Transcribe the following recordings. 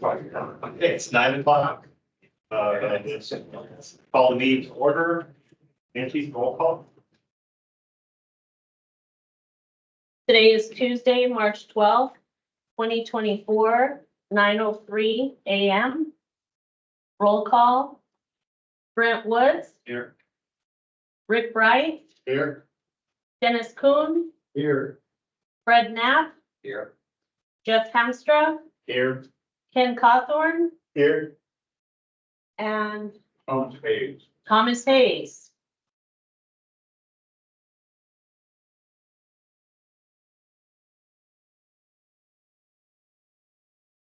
Okay, it's 9 o'clock. Let's call the meeting to order. Nancy, roll call. Today is Tuesday, March 12th, 2024, 9:03 a.m. Roll call. Brent Woods, Here. Rick Bright, Here. Dennis Kuhn, Here. Fred Knapp, Here. Jeff Hamstra, Here. Ken Cawthorn, Here. and Page. Thomas Hayes.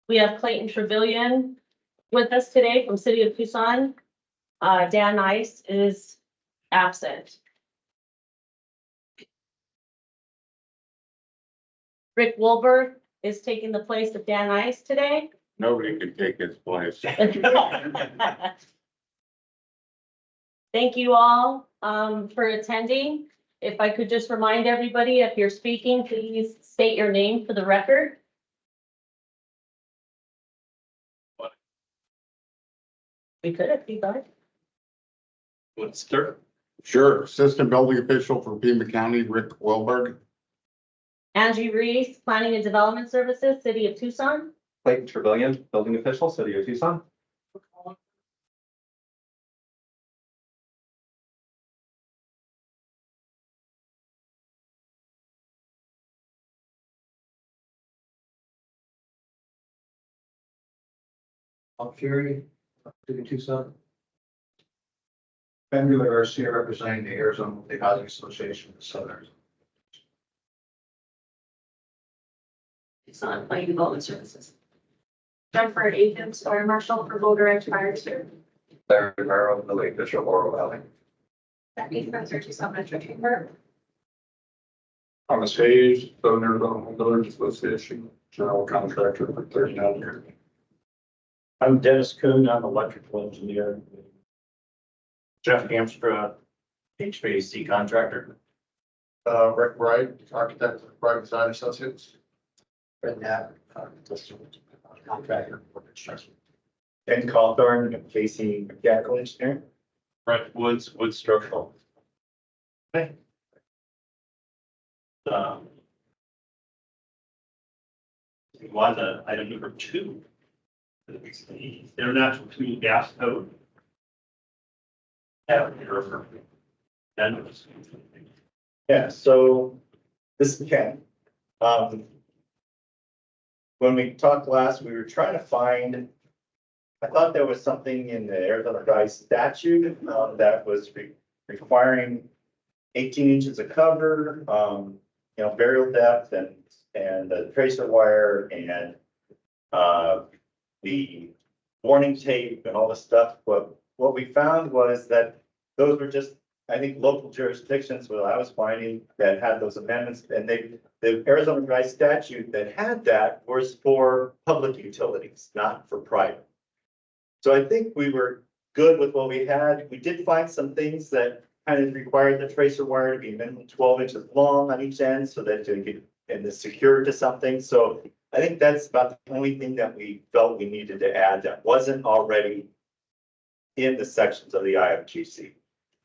We have Clayton Trevilian with us today from City of Tucson. Dan Ice is absent. Rick Wolberg is taking the place of Dan Ice today. Nobody could take his place. Thank you all for attending. If I could just remind everybody, if you're speaking, please state your name for the record. We could if you like. Let's start. Sure, Assistant Building Official for Pima County, Rick Wilberg. Angie Reese, Planning and Development Services, City of Tucson. Clayton Trevilian, Building Official, City of Tucson. Fury, City of Tucson. Ben Garcia representing the Arizona Housing Association of Southern. Tucson Planning and Development Services. Jennifer Akins, Fire Marshal for Voter Edge Fire District. Larry Barrow, the late Bishop Laurel Valley. Becky Spencer, Tucson Metro Chamber. Thomas Hayes, owner of the Village Association, general contractor for 39 years. I'm Dennis Kuhn. I'm electrical engineer. Jeff Hamstra, HVAC contractor. Rick Wright, architect of Bright Design Associates. Fred Knapp, contractor for construction. Ken Cawthorn, Casey Mechanical Engineer. Brent Woods, wood structural. Okay. We want the item number 2. The International Tool Gas Code. Yeah, so this is Ken. When we talked last, we were trying to find, I thought there was something in the Arizona Dry statute that was requiring 18 inches of cover, burial depth and the tracer wire and the warning tape and all this stuff. But what we found was that those were just, I think, local jurisdictions where I was finding that had those amendments, and the Arizona Dry statute that had that was for public utilities, not for private. So I think we were good with what we had. We did find some things that kind of required the tracer wire to be minimum 12 inches long on each end so that you could, and it's secured to something. So I think that's about the only thing that we felt we needed to add that wasn't already in the sections of the IFGC.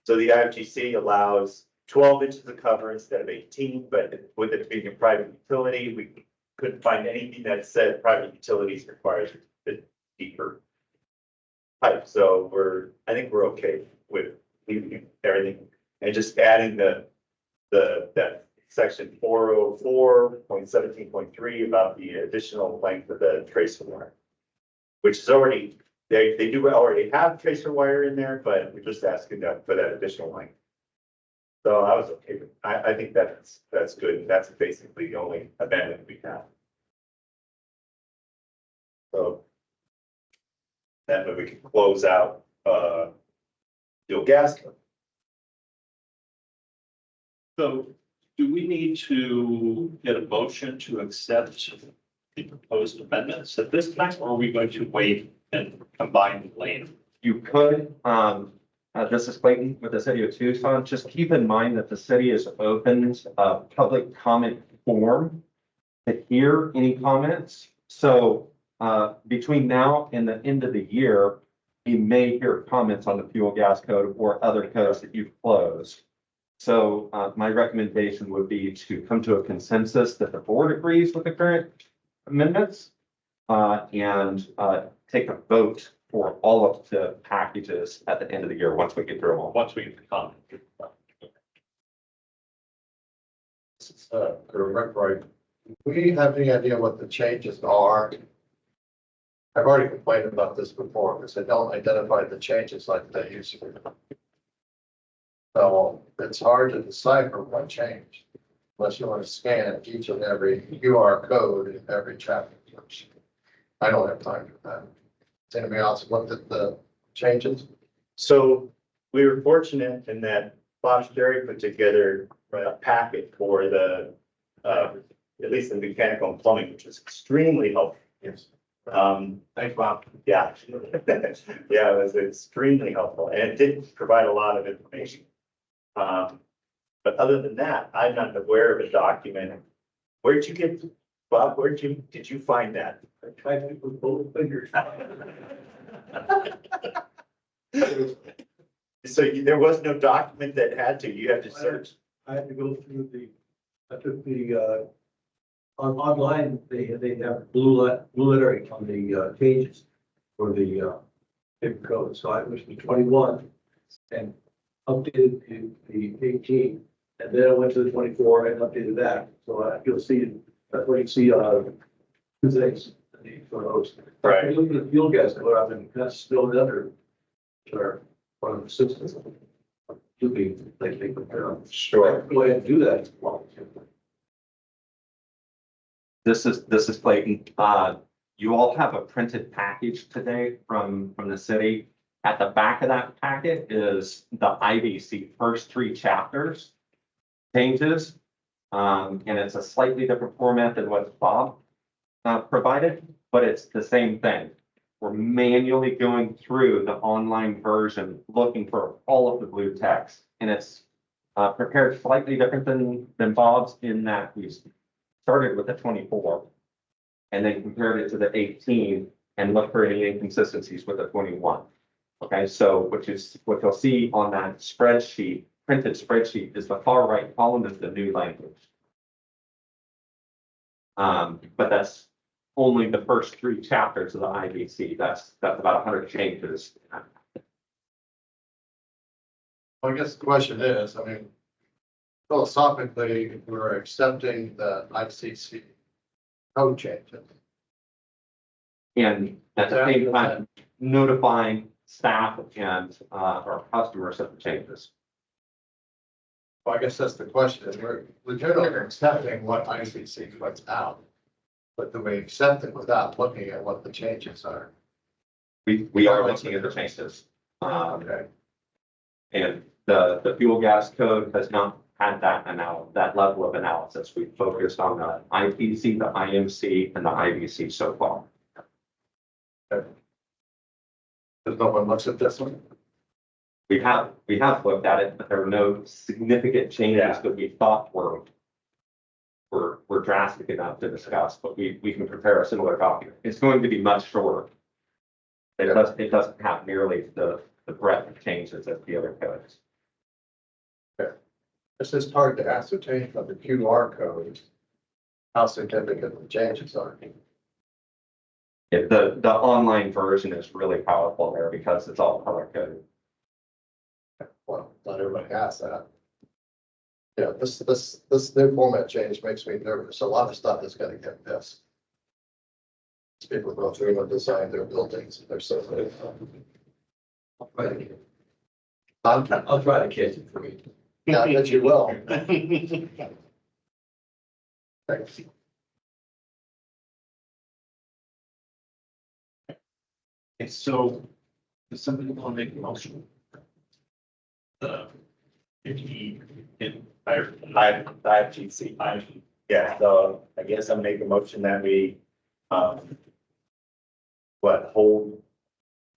So the IFGC allows 12 inches of cover instead of 18, but with it being a private utility, we couldn't find anything that said private utilities requires a deeper pipe. So I think we're okay with leaving everything and just adding that section 404.17.3 about the additional length of the tracer wire, which is already, they do already have tracer wire in there, but we're just asking that for that additional length. So I was okay with, I think that's good. That's basically the only amendment we have. So then we can close out fuel gas. So do we need to get a motion to accept the proposed amendments at this time, or are we going to wait and combine later? You could, this is Clayton with the City of Tucson. Just keep in mind that the city has opened a public comment form to hear any comments. So between now and the end of the year, we may hear comments on the fuel gas code or other codes that you've closed. So my recommendation would be to come to a consensus that the board agrees with the current amendments and take a vote for all of the packages at the end of the year, once we get through them all. Once we get the comment. Correct, right. We have any idea what the changes are? I've already complained about this before, because they don't identify the changes like they used to. So it's hard to decipher what changed, unless you want to scan each and every QR code in every chapter. I don't have time for that. Does anybody else looked at the changes? So we were fortunate in that Bosch Dairy put together a packet for the, at least the mechanical and plumbing, which was extremely helpful. Yes. Thanks, Bob. Yeah. Yeah, it was extremely helpful and it did provide a lot of information. But other than that, I'm not aware of a document. Where'd you get, Bob, did you find that? I tried to put both fingers. So there was no document that had to, you had to search. I had to go through I took the, online, they have blue lettering on the pages for the paper code. So I was to 21 and updated to the 18. And then I went to the 24 and updated that. So you'll see, that's what you see, two things for those. Right. If you look at the fuel gas code, I mean, that's still another, or one of the systems. To be, they compare them. Sure. Go ahead and do that. This is Clayton. You all have a printed package today from the city. At the back of that packet is the IBC first 3 chapters changes. And it's a slightly different format than what Bob provided, but it's the same thing. We're manually going through the online version, looking for all of the blue text. And it's prepared slightly different than Bob's in that we started with the 24 and then compared it to the 18 and looked for any inconsistencies with the 21. Okay, so what you'll see on that spreadsheet, printed spreadsheet, is the far right column is the new language. But that's only the first 3 chapters of the IBC. That's about 100 changes. Well, I guess the question is, I mean, philosophically, we're accepting the ICC code changes. And at the same time, notifying staff and our customers of the changes. Well, I guess that's the question. We're generally accepting what ICC puts out. But do we accept it without looking at what the changes are? We are looking at the changes. Okay. And the fuel gas code has not had that level of analysis. We've focused on the IPC, the IMC, and the IBC so far. There's no one looks at this one? We have looked at it, but there are no significant changes that we thought were drastic enough to discuss, but we can prepare a similar document. It's going to be much shorter. It doesn't have nearly the breadth of changes as the other codes. It's just hard to ascertain from the QR code how significant the changes are. The online version is really powerful there because it's all color coded. Well, not everybody has that. Yeah, this new format change makes me nervous. A lot of stuff is gonna get missed. People go through and design their buildings, they're so. I'll try to catch it for you. Yeah, I bet you will. Thanks. Okay, so does somebody want to make a motion? If he can, IFGC. Yeah, so I guess I'll make a motion that we, hold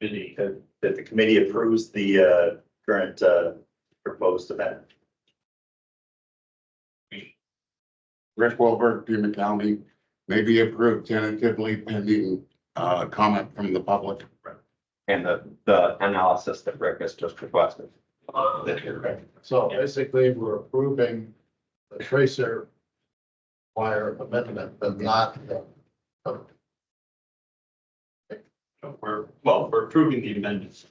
that the committee approves the current proposed amendment. Rick Wilbur, Pima County, may be approved tentatively pending comment from the public. And the analysis that Rick has just requested. So basically, we're approving the tracer wire amendment, but not We're approving the amendments.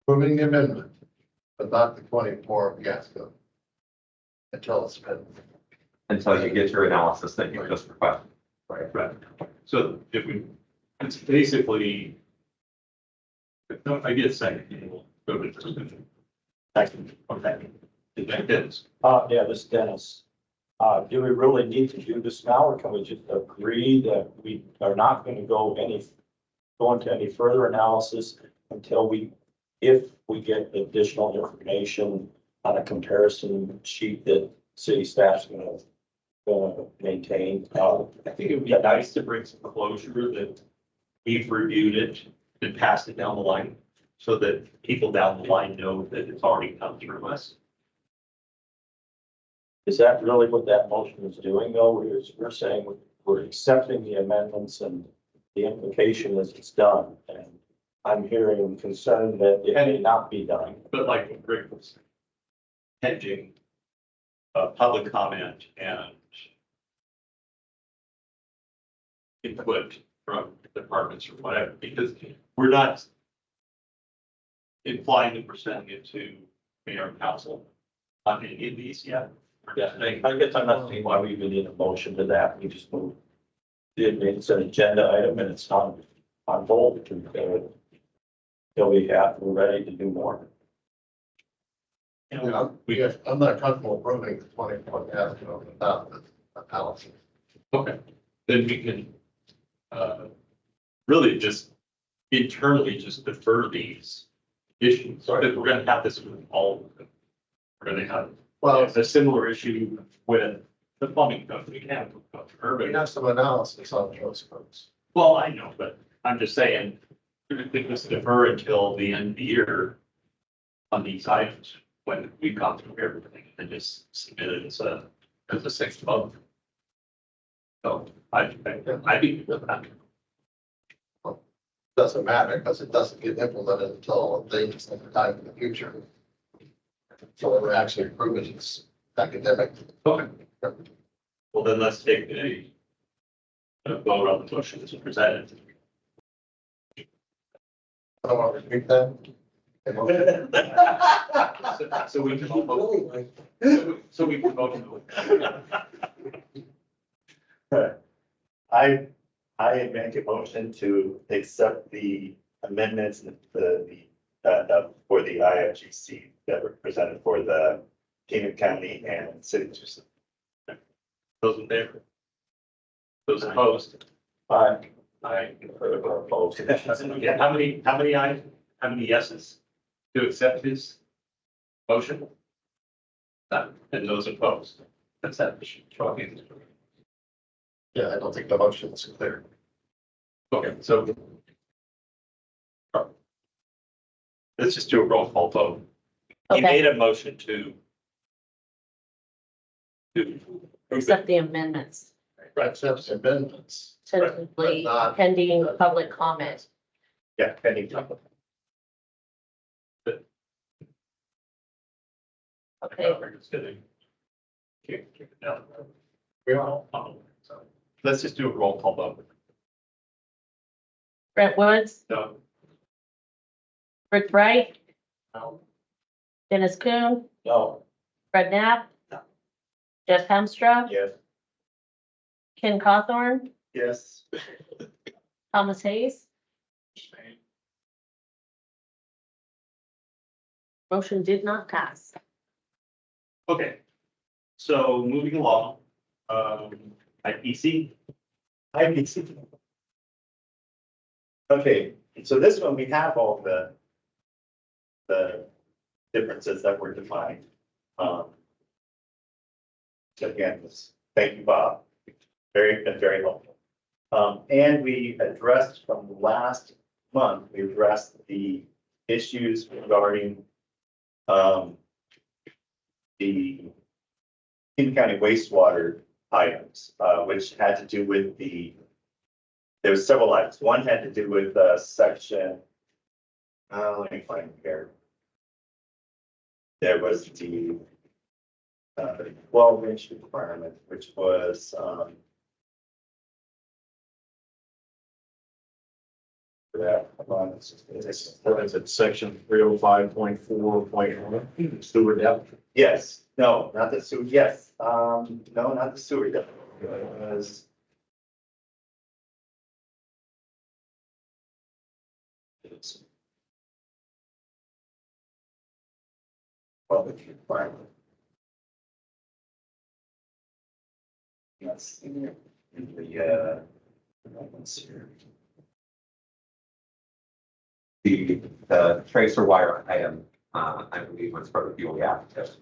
approving the amendment, but not the 24 gas code. Until it's been. Until you get your analysis that you just requested. Right. So if we, it's basically. No, I get a second. We'll go to the second. Okay. Dennis. Yeah, this is Dennis. Do we really need to do this now, or can we just agree that we are not going to go into any further analysis until if we get additional information on a comparison sheet that city staff's gonna maintain? I think it would be nice to bring some closure that we've reviewed it and passed it down the line so that people down the line know that it's already come through us. Is that really what that motion is doing, though? We're saying we're accepting the amendments, and the implication is it's done. And I'm hearing concern that it may not be done. But like what Rick was hedging, public comment and input from departments or whatever, because we're not implying that we're sending it to mayor and council on any of these yet. Yeah, I guess I'm not seeing why we even need a motion to that. We just move. It's an agenda item and it's on hold till we're ready to do more. And I'm not comfortable approving the 24 gas code without the analysis. okay, then we can, really just internally just defer these issues. So we're gonna have this with all of them. We're gonna have a similar issue with the plumbing code. We can have We have some analysis on those codes. Well, I know, but I'm just saying, we could just defer until the end of the year on these items, when we've gone through everything and just submit it as a 6 month. So I'd be good with that. Doesn't matter because it doesn't get implemented until they some time in the future. So we're actually approving it's academic. Okay. Well, then let's take a vote on the motion as presented. I don't want to repeat that. So we can vote. So we can vote. I make a motion to accept the amendments, for the IFGC that were presented for the Pima County and City of Tucson. Those in favor? Those opposed? Aye. Aye. Opposed. Yeah, how many ayes, how many yeses to accept his motion? None. And those opposed? That's that. Yeah, I don't think the motion is clear. Okay, so let's just do a roll call vote. He Okay, made a motion to accept the amendments, Accepts amendments. tentatively But not- pending public comment. Yeah, pending. Okay, We're just gonna kick it down. We are. So let's just do a roll call vote. Brent Woods, No, Rick Bright, No. Dennis Kuhn, No, Fred Knapp, Jeff Hemstra, Yes. Ken Cawthorn, Yes. Thomas Hayes. Motion did not pass. okay. So moving along, IPC. IPC. Okay, so this one, we have all the differences that were defined. So again, thank you, Bob. Been very helpful. And we addressed from last month, we addressed the issues regarding the Pima County wastewater items, which had to do with the there was several items. One had to do with, section. Let me find it here. There was the 12-inch requirement, which was, that, hold on, What is it, section 305.4.1, sewer depth? yes, no, not the sewer, yes, no, not the sewer, it was. Public requirement. Let's see here, in the, let's see here. The tracer wire item, I believe was for the fuel gas.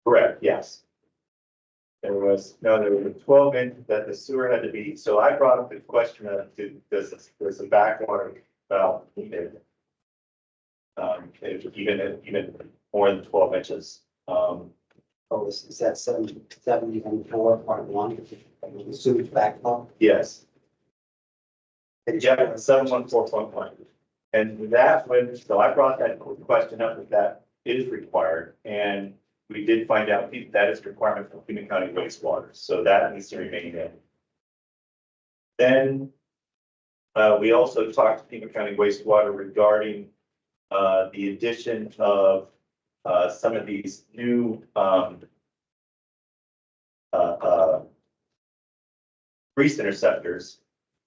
Correct, yes. There was 12 inch that the sewer had to be, so I brought up the question of, does the backwater valve needed? Even more than 12 inches, Oh, is that 74.1, the sewage backflow? yes. Yeah, 714.1. And that when, so I brought that question up that is required, and we did find out that is requirement for Pima County wastewater, so that needs to remain in. Then, we also talked to Pima County wastewater regarding, the addition of, some of these new, grease interceptors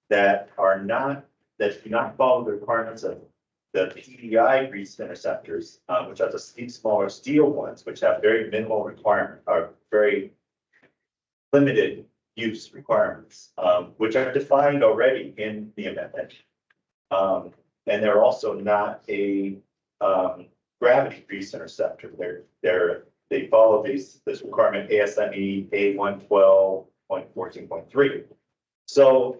that are not, that do not follow the requirements of the PDI grease interceptors, which are the smaller steel ones, which have very minimal requirement, are very limited use requirements, which are defined already in the amendment. And they're also not a gravity grease interceptor. They follow this requirement ASME A112.14.3. So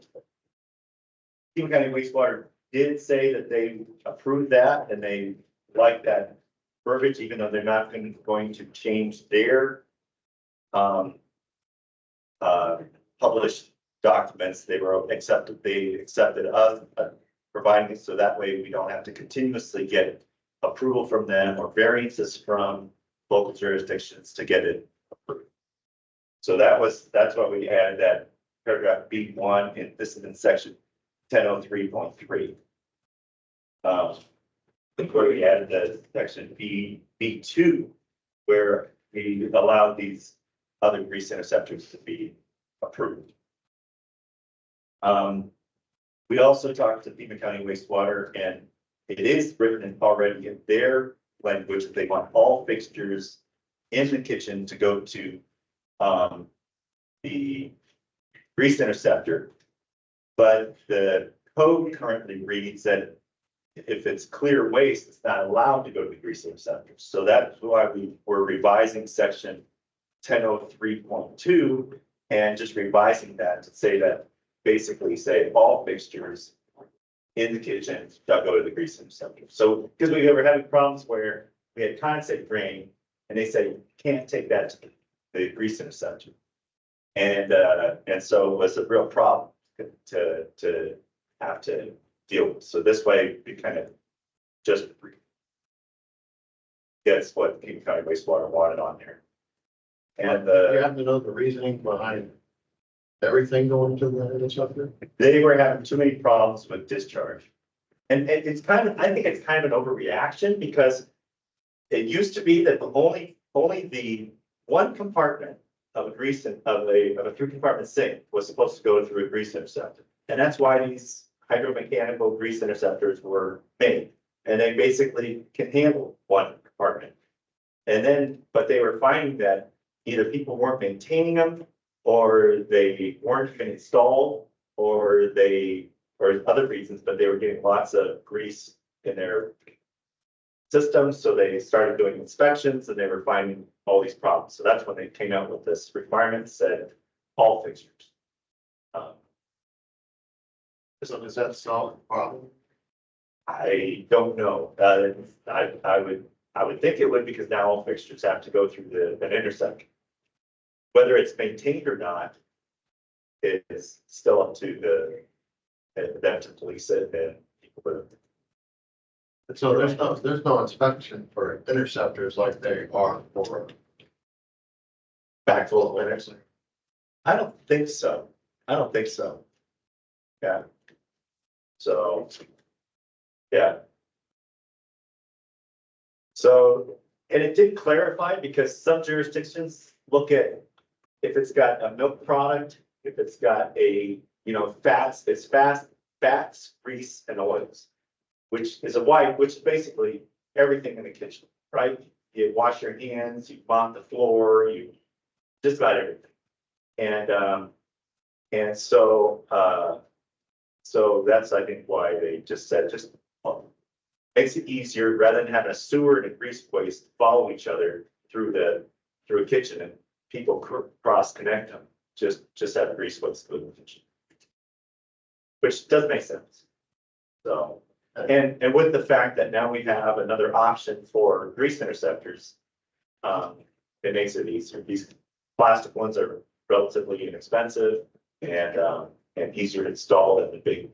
Pima County wastewater did say that they approved that and they like that verbiage, even though they're not going to change their published documents. They accepted us providing it, so that way we don't have to continuously get approval from them or variances from local jurisdictions to get it approved. So that's why we added that paragraph B1, and this is in section 1003.3. Where we added the section B2, where we allowed these other grease interceptors to be approved. We also talked to Pima County wastewater, and it is written already in their language that they want all fixtures in the kitchen to go to the grease interceptor. But the code currently reads that if it's clear waste, it's not allowed to go to the grease interceptor. So that's why we were revising section 1003.2 and just revising that to say that, basically say all fixtures in the kitchen shall go to the grease interceptor. So, because we were having problems where we had condensate drain and they said, you can't take that to the grease interceptor. And so it was a real problem to have to deal with. So this way we kind of just gets what Pima County wastewater wanted on there. And You have to know the reasoning behind everything going to the interceptor? they were having too many problems with discharge. And it's kind of, I think it's kind of an overreaction, because it used to be that only the one compartment of a grease, of a 3-compartment sink was supposed to go through a grease interceptor. And that's why these hydromechanical grease interceptors were made. And they basically can handle one compartment. And then, but they were finding that either people weren't maintaining them, or they weren't even installed, or other reasons, but they were getting lots of grease in their systems. So they started doing inspections and they were finding all these problems. So that's when they came out with this requirement, said all fixtures. So does that solve the problem? I don't know. I would think it would, because now all fixtures have to go through an intersection. Whether it's maintained or not is still up to them to police it and people with. So there's no inspection for interceptors like they are for backflow winners. I don't think so. I don't think so. Yeah. So. Yeah. So, and it did clarify because some jurisdictions look at if it's got a milk product, if it's got a, fats, it's fats, grease and oils. Which is which is basically everything in the kitchen, right? You wash your hands, you mop the floor, you just about everything. And so that's, I think, why they just said, makes it easier rather than having a sewer and a grease waste follow each other through a kitchen and people cross connect them. Just have a grease waste go to the kitchen. Which does make sense. So, and with the fact that now we have another option for grease interceptors, it makes it easier. These plastic ones are relatively inexpensive and easier to install than the big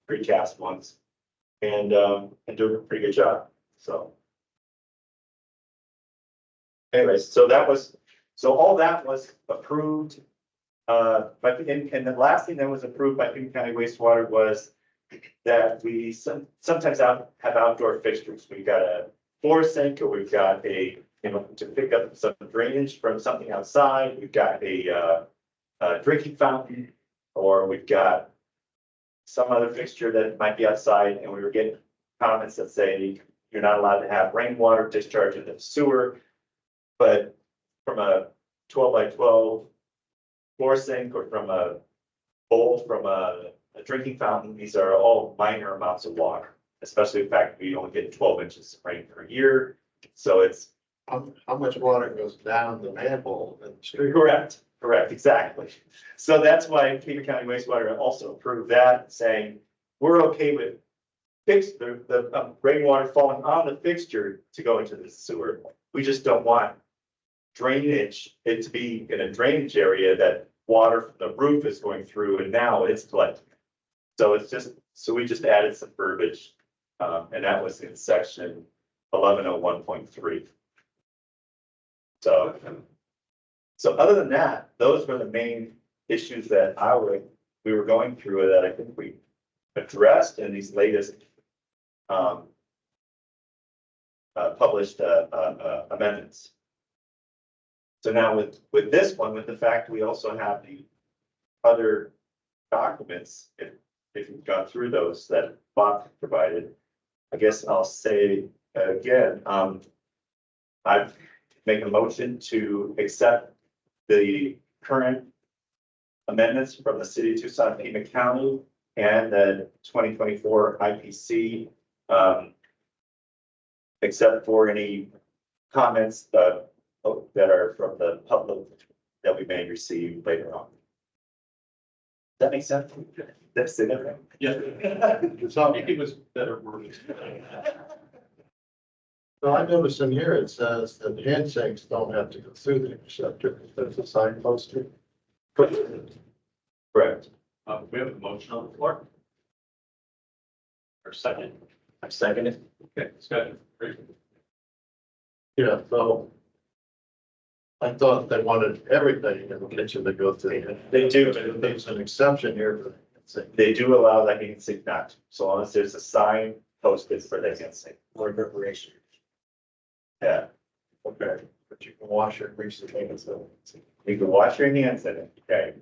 precast ones. And do a pretty good job, so. Anyways, so all that was approved. But and the last thing that was approved by Pima County Wastewater was that we sometimes have outdoor fixtures. We've got a floor sink, or we've got to pick up some drainage from something outside. We've got a drinking fountain, or we've got some other fixture that might be outside, and we were getting comments that say you're not allowed to have rainwater discharge into the sewer. But from a 12 by 12 floor sink or from a bowl from a drinking fountain, these are all minor amounts of water, especially the fact that we only get 12 inches of rain per year. So it's How much water goes down the manhole in the street? correct, exactly. So that's why Pima County Wastewater also approved that, saying we're okay with the rainwater falling on the fixture to go into the sewer. We just don't want drainage, it to be in a drainage area that water from the roof is going through and now it's collecting. So we just added some verbiage, and that was in section 1101.3. So other than that, those were the main issues that we were going through that I think we addressed in these latest published amendments. So now with this one, with the fact we also have the other documents, if you've gone through those that Bob provided, I guess I'll say again, I've made a motion to accept the current amendments from the city of Tucson-Pima County and the 2024 IPC, except for any comments that are from the public that we may receive later on. Does that make sense? That's it. Yeah. So, It was better wording. so I noticed in here, it says that handshakes don't have to go through the interceptor, there's a sign posted. Correct. We have a motion on the floor. Or second. I second it. Okay, discussion. Yeah, so I thought they wanted everything in the kitchen to go through. They do, But there's an exception here for handshake. They do allow that hand sync not to, so long as there's a sign posted for that hand sync. Or preparation. Yeah, Okay, but you can wash your grease your hands. So. you can wash your hands in it, okay?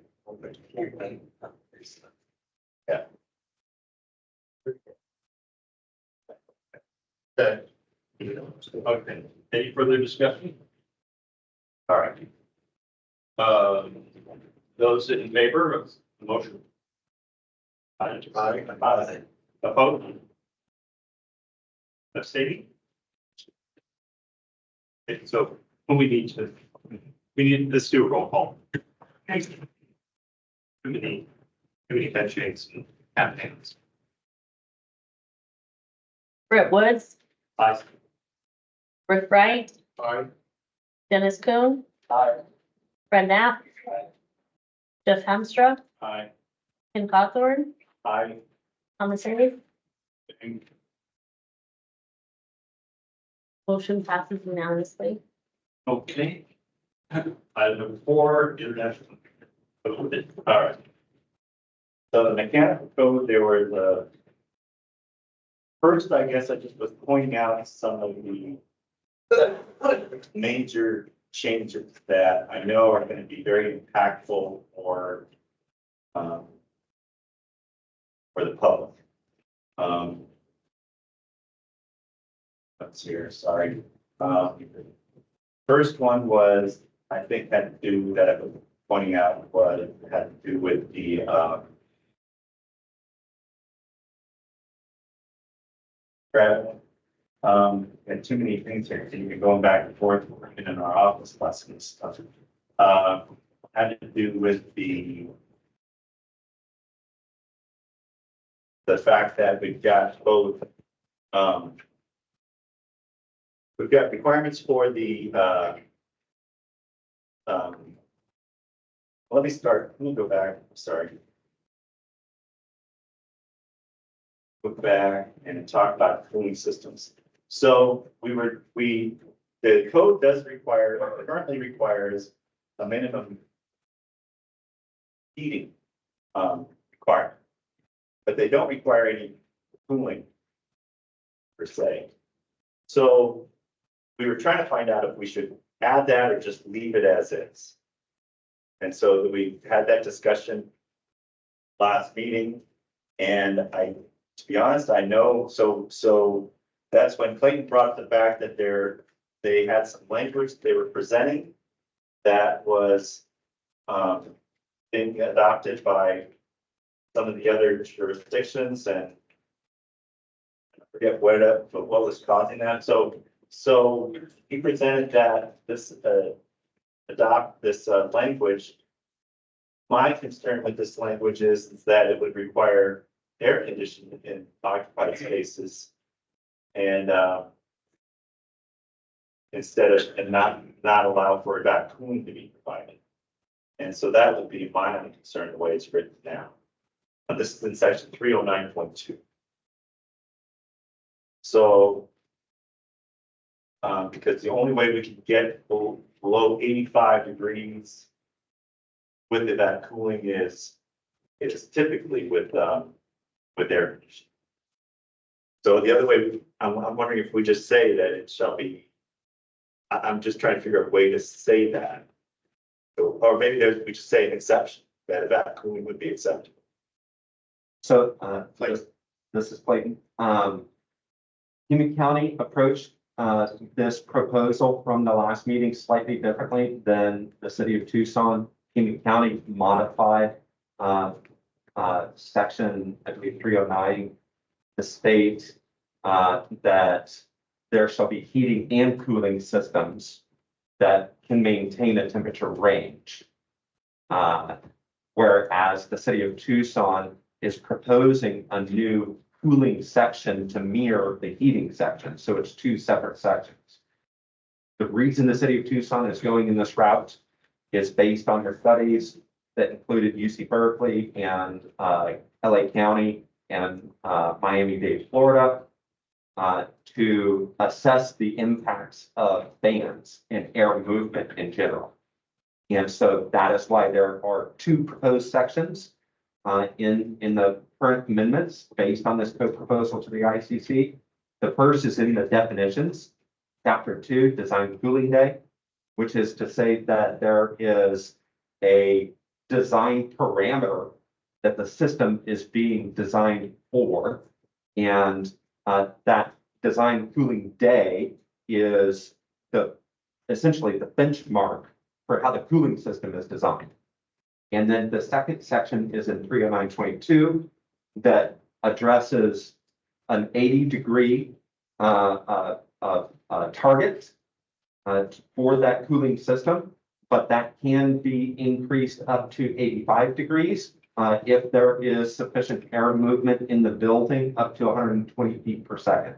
Yeah. Okay. Okay, any further discussion? All right. Those in favor of the motion? Aye. Opposed? Abstaining? Okay, so we need this do a roll call. Committee handshakes and half hands. Brett Woods, Aye. Rick Bright, Aye. Dennis Kuhn, Aye. Fred Knapp, Jeff Hemstra, Aye. Ken Cawthorn, I, Commentary? Motion passes unanimously. Okay. Item number 4, international. All right. So the mechanical code, there were the. First, I guess I just was pointing out some of the major changes that I know are going to be very impactful for the public. Let's see here, sorry. First one was, I think had to do, that I was pointing out, was had to do with the, travel. And too many things here, so you've been going back and forth, working in our office, lots of stuff. Had to do with the fact that we've got both, we've got requirements for the, let me go back, sorry. Look back and talk about cooling systems. So the code does require, currently requires a minimum heating requirement, but they don't require any cooling per se. So we were trying to find out if we should add that or just leave it as is. And so we had that discussion last meeting, and to be honest, I know, so that's when Clayton brought the fact that they had some language they were presenting that was being adopted by some of the other jurisdictions, and I forget what was causing that. So he presented that this adopt this language. My concern with this language is that it would require air conditioning in occupied spaces, and instead of and not allow for evac cooling to be provided. And so that would be my only concern the way it's written now. And this is in section 309.2. So because the only way we can get below 85 degrees with evac cooling is typically with air conditioning. So the other way, I'm wondering if we just say that it shall be, I'm just trying to figure out a way to say that. Or maybe we just say an exception, that evac cooling would be acceptable. So, this is Clayton. Pima County approached this proposal from the last meeting slightly differently than the city of Tucson. Pima County modified section, I believe 309, to state that there shall be heating and cooling systems that can maintain a temperature range. Whereas the city of Tucson is proposing a new cooling section to mirror the heating section. So it's two separate sections. The reason the city of Tucson is going in this route is based on their studies that included UC Berkeley and LA County and Miami-Dade, Florida, to assess the impacts of fans and air movement in general. And so that is why there are two proposed sections in the current amendments based on this code proposal to the ICC. The first is in the definitions, chapter 2, design cooling day, which is to say that there is a design parameter that the system is being designed for, and that design cooling day is essentially the benchmark for how the cooling system is designed. And then the second section is in 309.22 that addresses an 80-degree target for that cooling system, but that can be increased up to 85 degrees if there is sufficient air movement in the building up to 120 feet per second.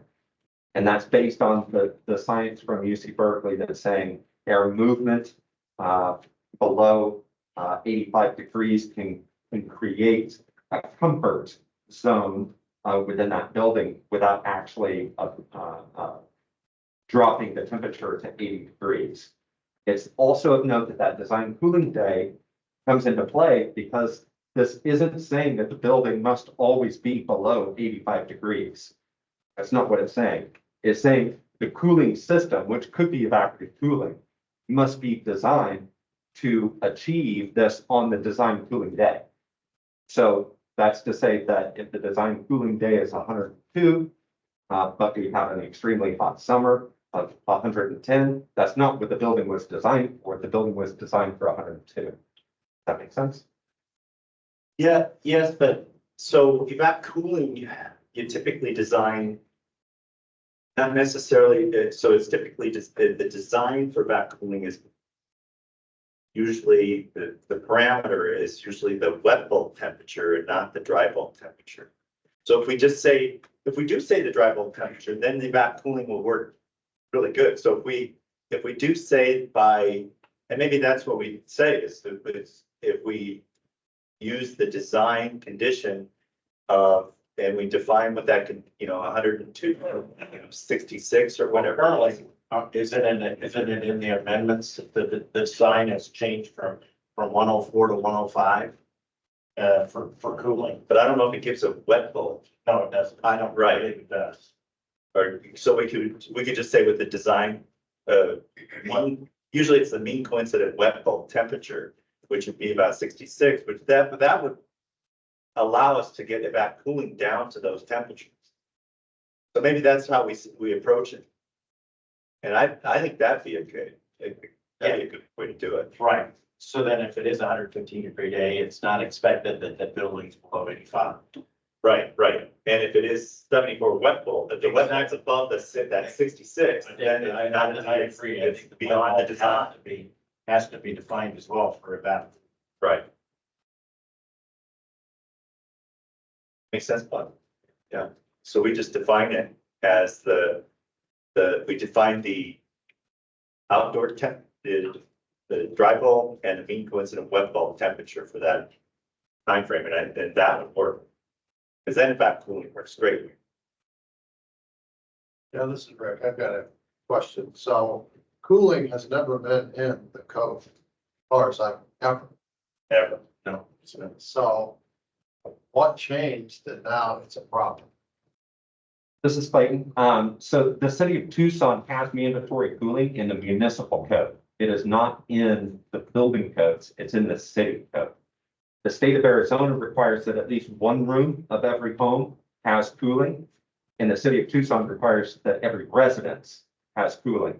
And that's based on the science from UC Berkeley that's saying air movement below 85 degrees can create a comfort zone within that building without actually dropping the temperature to 80 degrees. It's also of note that that design cooling day comes into play because this isn't saying that the building must always be below 85 degrees. That's not what it's saying. It's saying the cooling system, which could be evaporative cooling, must be designed to achieve this on the design cooling day. So that's to say that if the design cooling day is 102, but we have an extremely hot summer of 110, that's not what the building was designed for. The building was designed for 102. Does that make sense? Yeah, yes, but so evap cooling, you typically design. Not necessarily, so it's typically just the design for evap cooling is. Usually the parameter is usually the wet bulb temperature and not the dry bulb temperature. So if we do say the dry bulb temperature, then the evap cooling will work really good. So if we do say by, and maybe that's what we say is if we use the design condition of, and we define what that can, 102, 66 or whatever. Currently, isn't it in the amendments that the design has changed from 104 to 105? For cooling, But I don't know if it gives a wet bulb. no, it doesn't. I don't Right. believe it does. Or, so we could just say with the design, usually it's the mean coincident wet bulb temperature, which would be about 66, which that would allow us to get evap cooling down to those temperatures. So maybe that's how we approach it. And I think that'd be a good way to do it. Right. So then if it is a 115-degree day, it's not expected that the building's below 85. Right. And if it is 74 wet bulb, if the wet bulb's above that 66, then I agree. I it's think the beyond the wet bulb design. has to be defined as well for evap. Right. Makes sense, Bob? Yeah, so we just define it as we define the outdoor temp, the dry bulb and the mean coincident wet bulb temperature for that time frame, and that would work. Because then in fact cooling works great. Yeah, this is Rick. I've got a question. So cooling has never been in the code, as far as I'm ever. Ever, no. So what changed that now it's a problem? This is Clayton. So the city of Tucson has mandatory cooling in the municipal code. It is not in the building codes. It's in the city code. The state of Arizona requires that at least one room of every home has cooling. And the city of Tucson requires that every residence has cooling.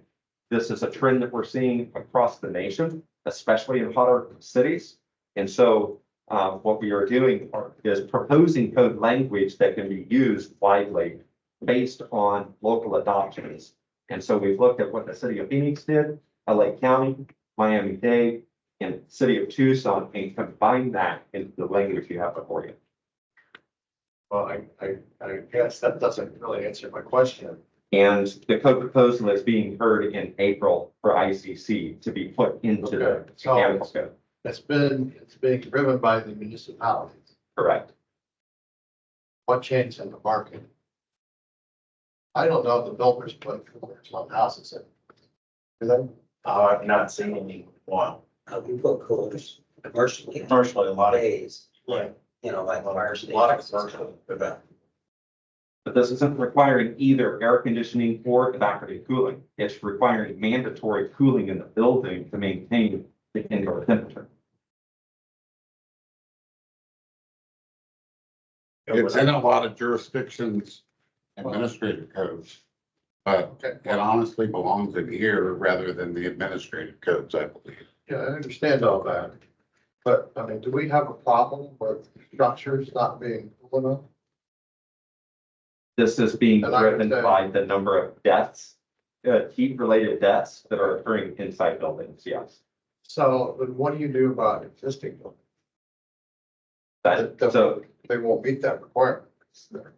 This is a trend that we're seeing across the nation, especially in hotter cities. And so what we are doing is proposing code language that can be used widely based on local adoptions. And so we've looked at what the city of Phoenix did, LA County, Miami-Dade, and city of Tucson, and combine that into the language you have before you. Well, I guess that doesn't really answer my question. And the code proposal is being heard in April for ICC to be put into the Okay, so- campus code. It's being driven by the municipalities. Correct. What changed in the market? I don't know if the builders put coolers on houses in. Do they? I've not seen any one. We put coolers commercially, Commercially, a lot of. days, Yeah. like fire A lot of stations. commercial event. But this isn't requiring either air conditioning or evaporative cooling. It's requiring mandatory cooling in the building to maintain the indoor temperature. It's in a lot of jurisdictions, administrative codes. But it honestly belongs in here rather than the administrative codes, I believe. Yeah, I understand all that. But, I mean, do we have a problem with structures not being cool enough? This is being And I driven understand. by the number of deaths, heat-related deaths that are occurring inside buildings, yes. So then what do you do about existing buildings? So They won't meet that requirement.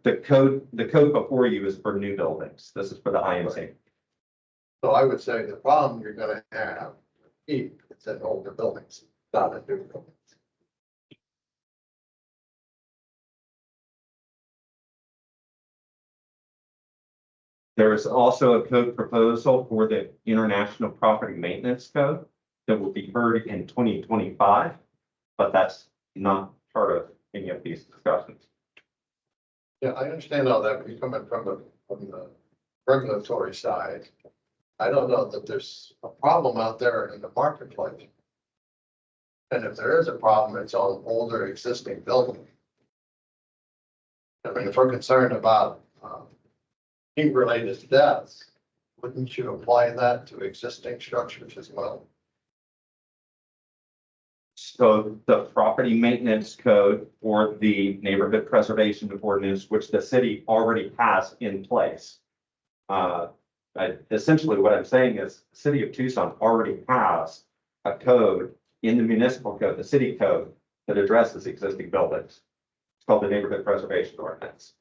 the code before you is for new buildings. This is for the IMC. So I would say the problem you're gonna have, heat, it's in older buildings, not in new buildings. There is also a code proposal for the International Property Maintenance Code that will be heard in 2025, but that's not part of any of these discussions. Yeah, I understand all that, but you're coming from the regulatory side. I don't know that there's a problem out there in the marketplace. And if there is a problem, it's on older existing buildings. I mean, if we're concerned about heat-related deaths, wouldn't you apply that to existing structures as well? So the property maintenance code or the neighborhood preservation ordinance, which the city already has in place. Essentially what I'm saying is the city of Tucson already has a code in the municipal code, the city code, that addresses existing buildings. It's called the neighborhood preservation ordinance.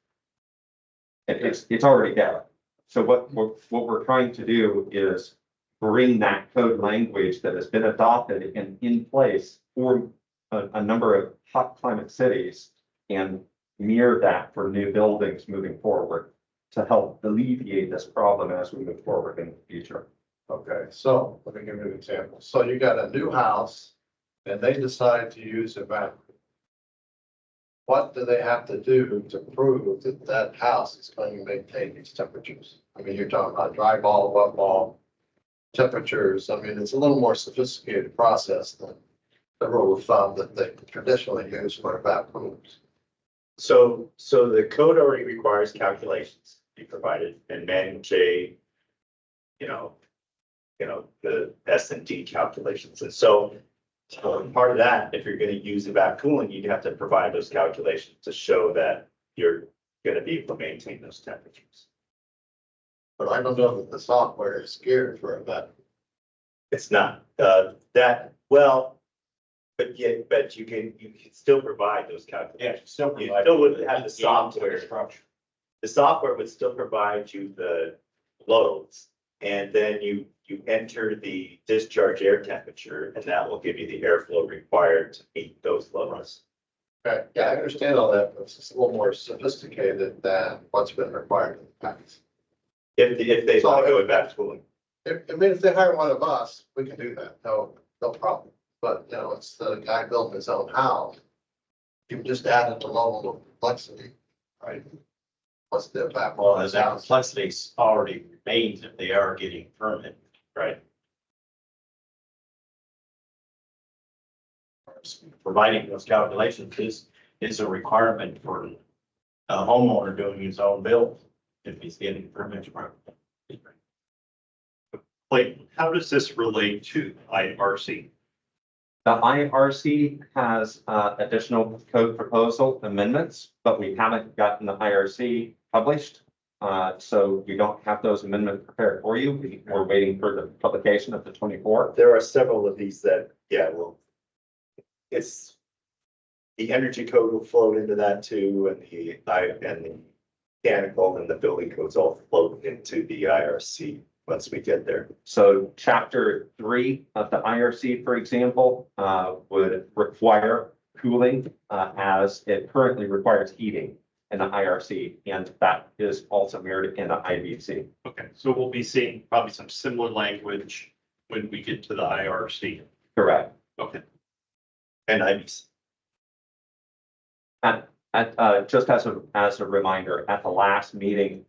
It's already there. So what we're trying to do is bring that code language that has been adopted and in place for a number of hot climate cities and mirror that for new buildings moving forward to help alleviate this problem as we move forward in the future. Okay, so let me give you an example. So you got a new house and they decide to use a vacuum. What do they have to do to prove that that house is going to maintain these temperatures? I mean, you're talking about dry ball, wet ball temperatures. I mean, it's a little more sophisticated process than the rule of thumb that they traditionally use for evaporators. So the code already requires calculations to be provided and man J, the S and D calculations. And so part of that, if you're going to use evac cooling, you'd have to provide those calculations to show that you're going to be able to maintain those temperatures. But I don't know that the software is geared for that. It's not, but you can still provide those calculations. still You still would have the software. Structure. The software would still provide you the loads. And then you enter the discharge air temperature and that will give you the airflow required to meet those loads. Okay, yeah, I understand all that, but it's just a little more sophisticated than what's been required in the past. If they want to go with that cooling. If they hire one of us, we can do that, no problem. But, it's the guy building his own house. You just added the level of complexity, right? What's the impact? Well, as that complexity's already remains if they are getting permit, right? Providing those calculations is a requirement for a homeowner doing his own bill if he's getting permits from. Clayton, how does this relate to IRC? The IRC has additional code proposal amendments, but we haven't gotten the IRC published. So we don't have those amendments prepared for you. We're waiting for the publication of the 24th. There are several of these that, it's the energy code will float into that too, and the mechanical and the building codes all float into the IRC once we get there. So chapter 3 of the IRC, for example, would require cooling as it currently requires heating in the IRC, and that is also mirrored in the IBC. Okay, so we'll be seeing probably some similar language when we get to the IRC. Correct. Okay. And IBC. Just as a reminder, at the last meeting,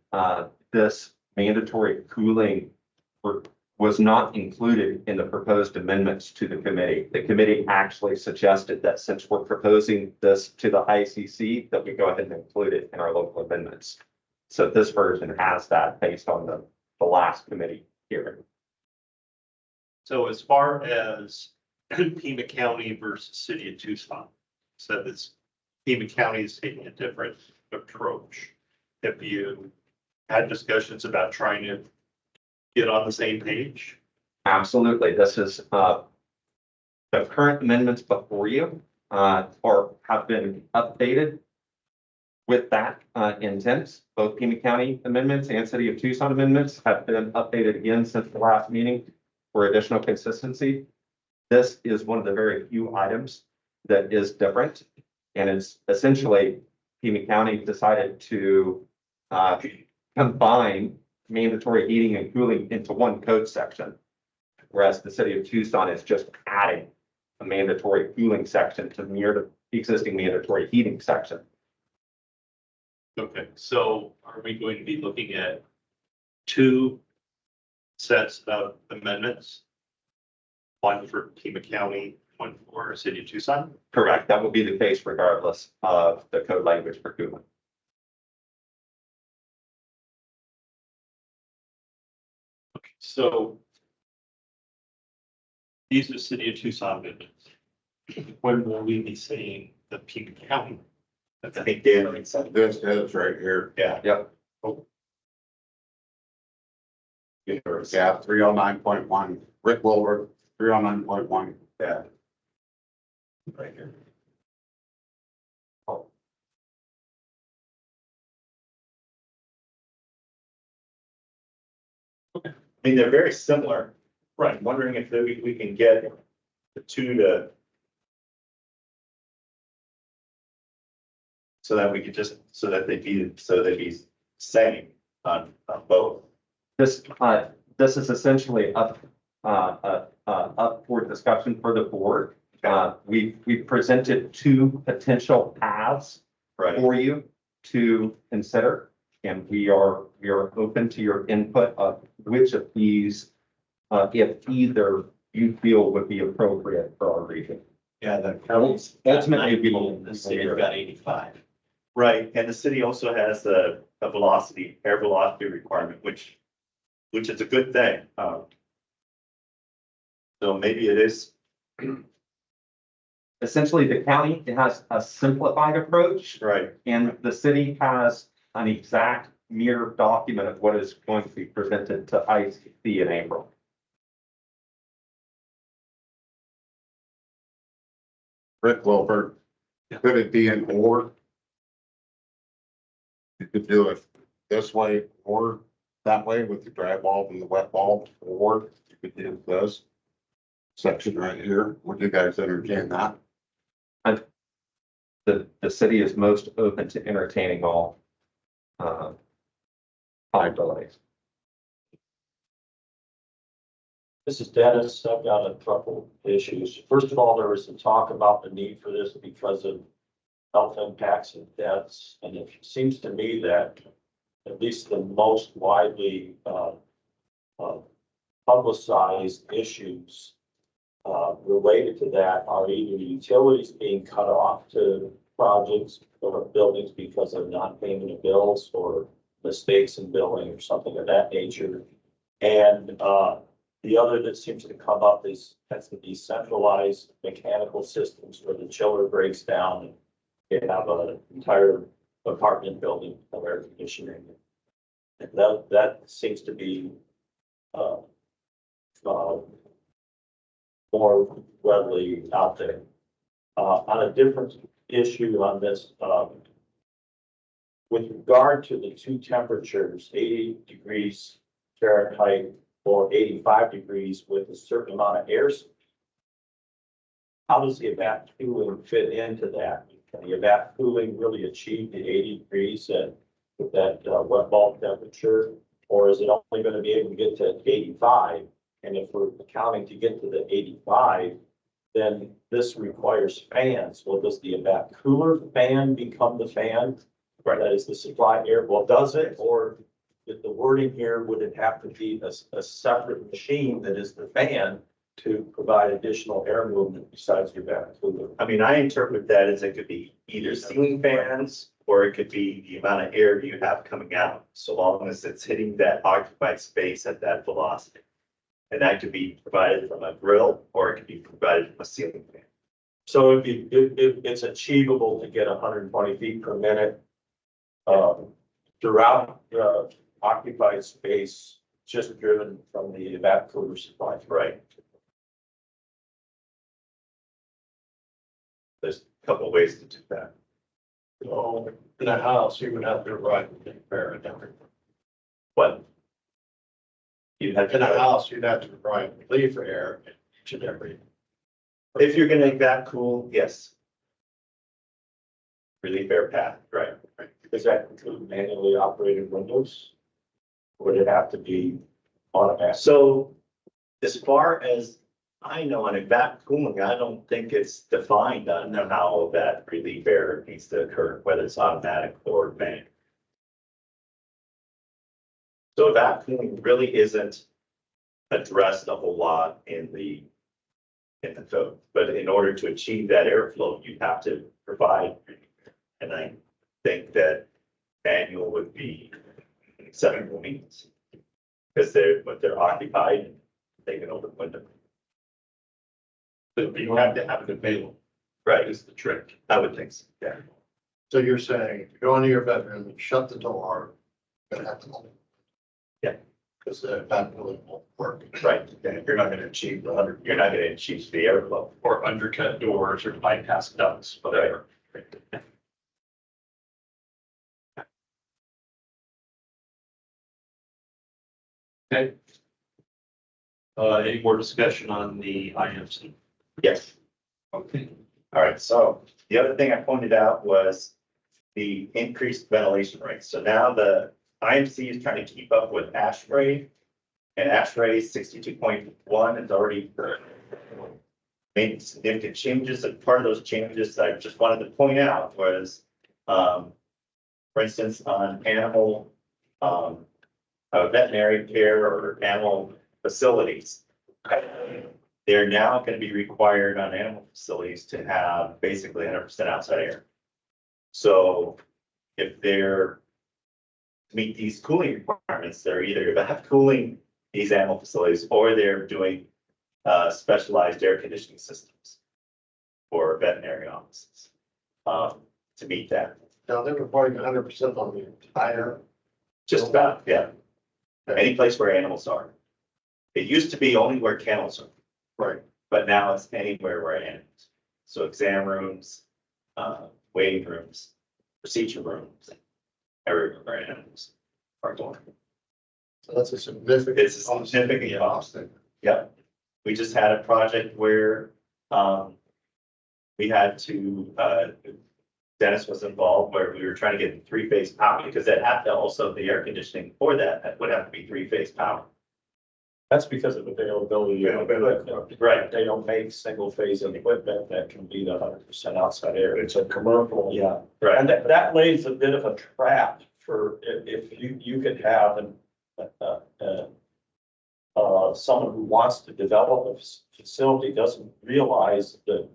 this mandatory cooling was not included in the proposed amendments to the committee. The committee actually suggested that since we're proposing this to the ICC, that we go ahead and include it in our local amendments. So this version has that based on the last committee hearing. So as far as Pima County versus City of Tucson, so this Pima County is taking a different approach. Have you had discussions about trying to get on the same page? Absolutely. This is the current amendments before you or have been updated with that intent. Both Pima County amendments and City of Tucson amendments have been updated again since the last meeting for additional consistency. This is one of the very few items that is different. And it's essentially Pima County decided to combine mandatory heating and cooling into one code section. Whereas the city of Tucson is just adding a mandatory cooling section to mirror the existing mandatory heating section. Okay, so are we going to be looking at two sets of amendments? One for Pima County, one for City of Tucson? Correct, that will be the case regardless of the code language for cooling. Okay, so these are City of Tucson amendments. When will we be seeing the Pima County? I think Dan already said This is right here. yeah. Yep. Yeah, 309.1, Rick Wilbur, 309.1. Yeah. Right here. I mean, they're very similar. Right. I'm wondering if we can get the two to. So that we could just, so they'd be same on both. This is essentially up for discussion for the board. We've presented two potential paths Right. for you to consider. And we are open to your input of which of these, if either you feel would be appropriate for our region. Yeah, the county's Ultimately, we 90 will- and the city's got 85. Right, and the city also has a velocity, air velocity requirement, which is a good thing. So maybe it is, Essentially, the county has a simplified approach, right, and the city has an exact mirror document of what is going to be presented to ICC in April. Rick Wilbur, could it be an or? You could do it this way or that way with the dry bulb and the wet bulb, or you could do this section right here. Would you guys entertain that? The city is most open to entertaining all possibilities. This is Dennis. I've got a couple issues. First of all, there was some talk about the need for this because of health impacts and deaths. And it seems to me that at least the most widely publicized issues related to that are either utilities being cut off to projects or buildings because of non-payment of bills or mistakes in billing or something of that nature. And the other that seems to come up is that's the decentralized mechanical systems where the chiller breaks down and you have an entire apartment building of air conditioning. And that seems to be more readily out there. On a different issue on this, with regard to the two temperatures, 80 degrees Fahrenheit or 85 degrees with a certain amount of air, how does the evap cooling fit into that? Can the evap cooling really achieve the 80 degrees with that wet bulb temperature? Or is it only going to be able to get to 85? And if we're accounting to get to the 85, then this requires fans. Well, does the evap cooler fan become the fan? Right. That is the supply air. Well, does it? Or with the wording here, would it have to be a separate machine that is the fan to provide additional air movement besides your evap cooler? I mean, I interpret that as it could be either ceiling fans or it could be the amount of air you have coming out, so long as it's hitting that occupied space at that velocity. And that could be provided from a grill or it could be provided from a ceiling fan. So it's achievable to get 120 feet per minute throughout the occupied space, just driven from the evap cooler supply. Right. There's a couple of ways to do that. So in a house, you would have to write the fair and everything. But you have In a to, house, you'd have to provide relief air in each and every. if you're gonna evap cool, yes. Relief air path, right, right. Does that include manually operated windows? Would it have to be automatic? So as far as I know, in vac cooling, I don't think it's defined on how that relief air needs to occur, whether it's automatic or manual. So vac cooling really isn't addressed a whole lot in the code, but in order to achieve that airflow, you have to provide. And I think that manual would be acceptable means. Because they're occupied, they can open window. But you have to have it available, Right, is the trick. I would think so, yeah. So you're saying, if you go into your bedroom, you shut the door, you're gonna have to open. Yeah. Because that really won't work. Right, yeah, you're not gonna achieve you're not gonna achieve the airflow. Or undercut doors or bypass ducts, whatever. Okay. Any more discussion on the IMC? Yes. Okay. All right, so the other thing I pointed out was the increased ventilation rates. So now the IMC is trying to keep up with ASHRAE. And ASHRAE 62.1 is already made significant changes. And part of those changes I just wanted to point out was, for instance, on animal, veterinary care or animal facilities. They're now going to be required on animal facilities to have basically 100% outside air. So if they're to meet these cooling requirements, they're either have cooling these animal facilities or they're doing specialized air conditioning systems for veterinary offices to meet that. Now, they're requiring 100% on the entire. Just about, yeah. Any place where animals are. It used to be only where kennels are. Right. But now it's anywhere where animals. So exam rooms, waiting rooms, procedure rooms, everywhere where animals are going. So that's a significant. It's a significant cost. thing. Yep. We just had a project where, we had to, Dennis was involved where we were trying to get 3-phase power because that had to also, the air conditioning for that would have to be 3-phase power. That's because of availability of equipment. Right. They don't make single phase equipment that can be the 100% outside air. It's a commercial. Yeah. Right. And that lays a bit of a trap for if you could have someone who wants to develop a facility doesn't realize the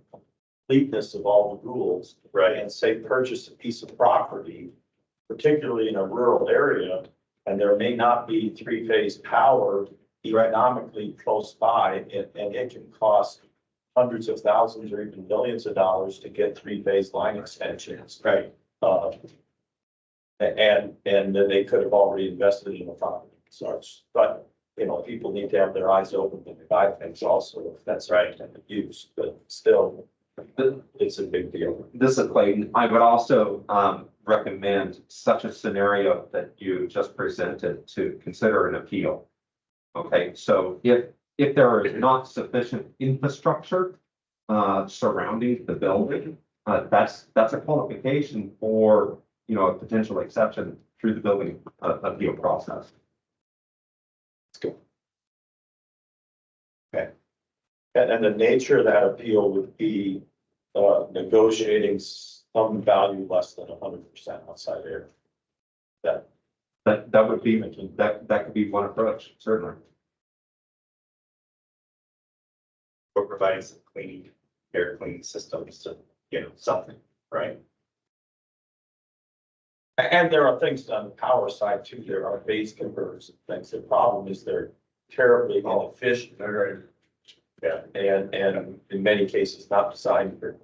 completeness of all the rules. Right. And say purchase a piece of property, particularly in a rural area, and there may not be 3-phase power economically close by, and it can cost hundreds of thousands or even millions of dollars to get 3-phase line extensions. Right. And then they could have already invested in the property, such, but, you know, people need to have their eyes open when they buy things also, if that's right intended use, but still, it's a big deal. This is Clayton. I would also recommend such a scenario that you just presented to consider an appeal. Okay, so if there is not sufficient infrastructure surrounding the building, that's a qualification for, you know, a potential exception through the building appeal process. And the nature of that appeal would be negotiating some value less than 100% outside air. That would be, that could be one approach, certainly. Or providing some cleaning, air cleaning systems to, you know, something, right? And there are things on the power side too. There are base converters and things. The problem is they're terribly inefficient. Yeah. And in many cases not designed for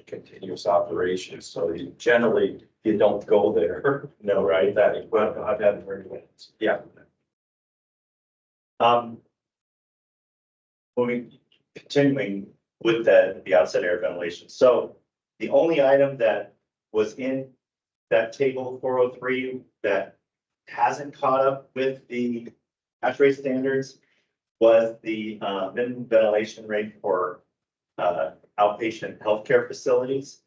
continuous operations. So you generally, you don't go there. No, right? That equipment, I've had very minutes. Yeah. Continuing with the outside air ventilation. So the only item that was in that table 403 that hasn't caught up with the ASHRAE standards was the minimum ventilation rate for outpatient healthcare facilities.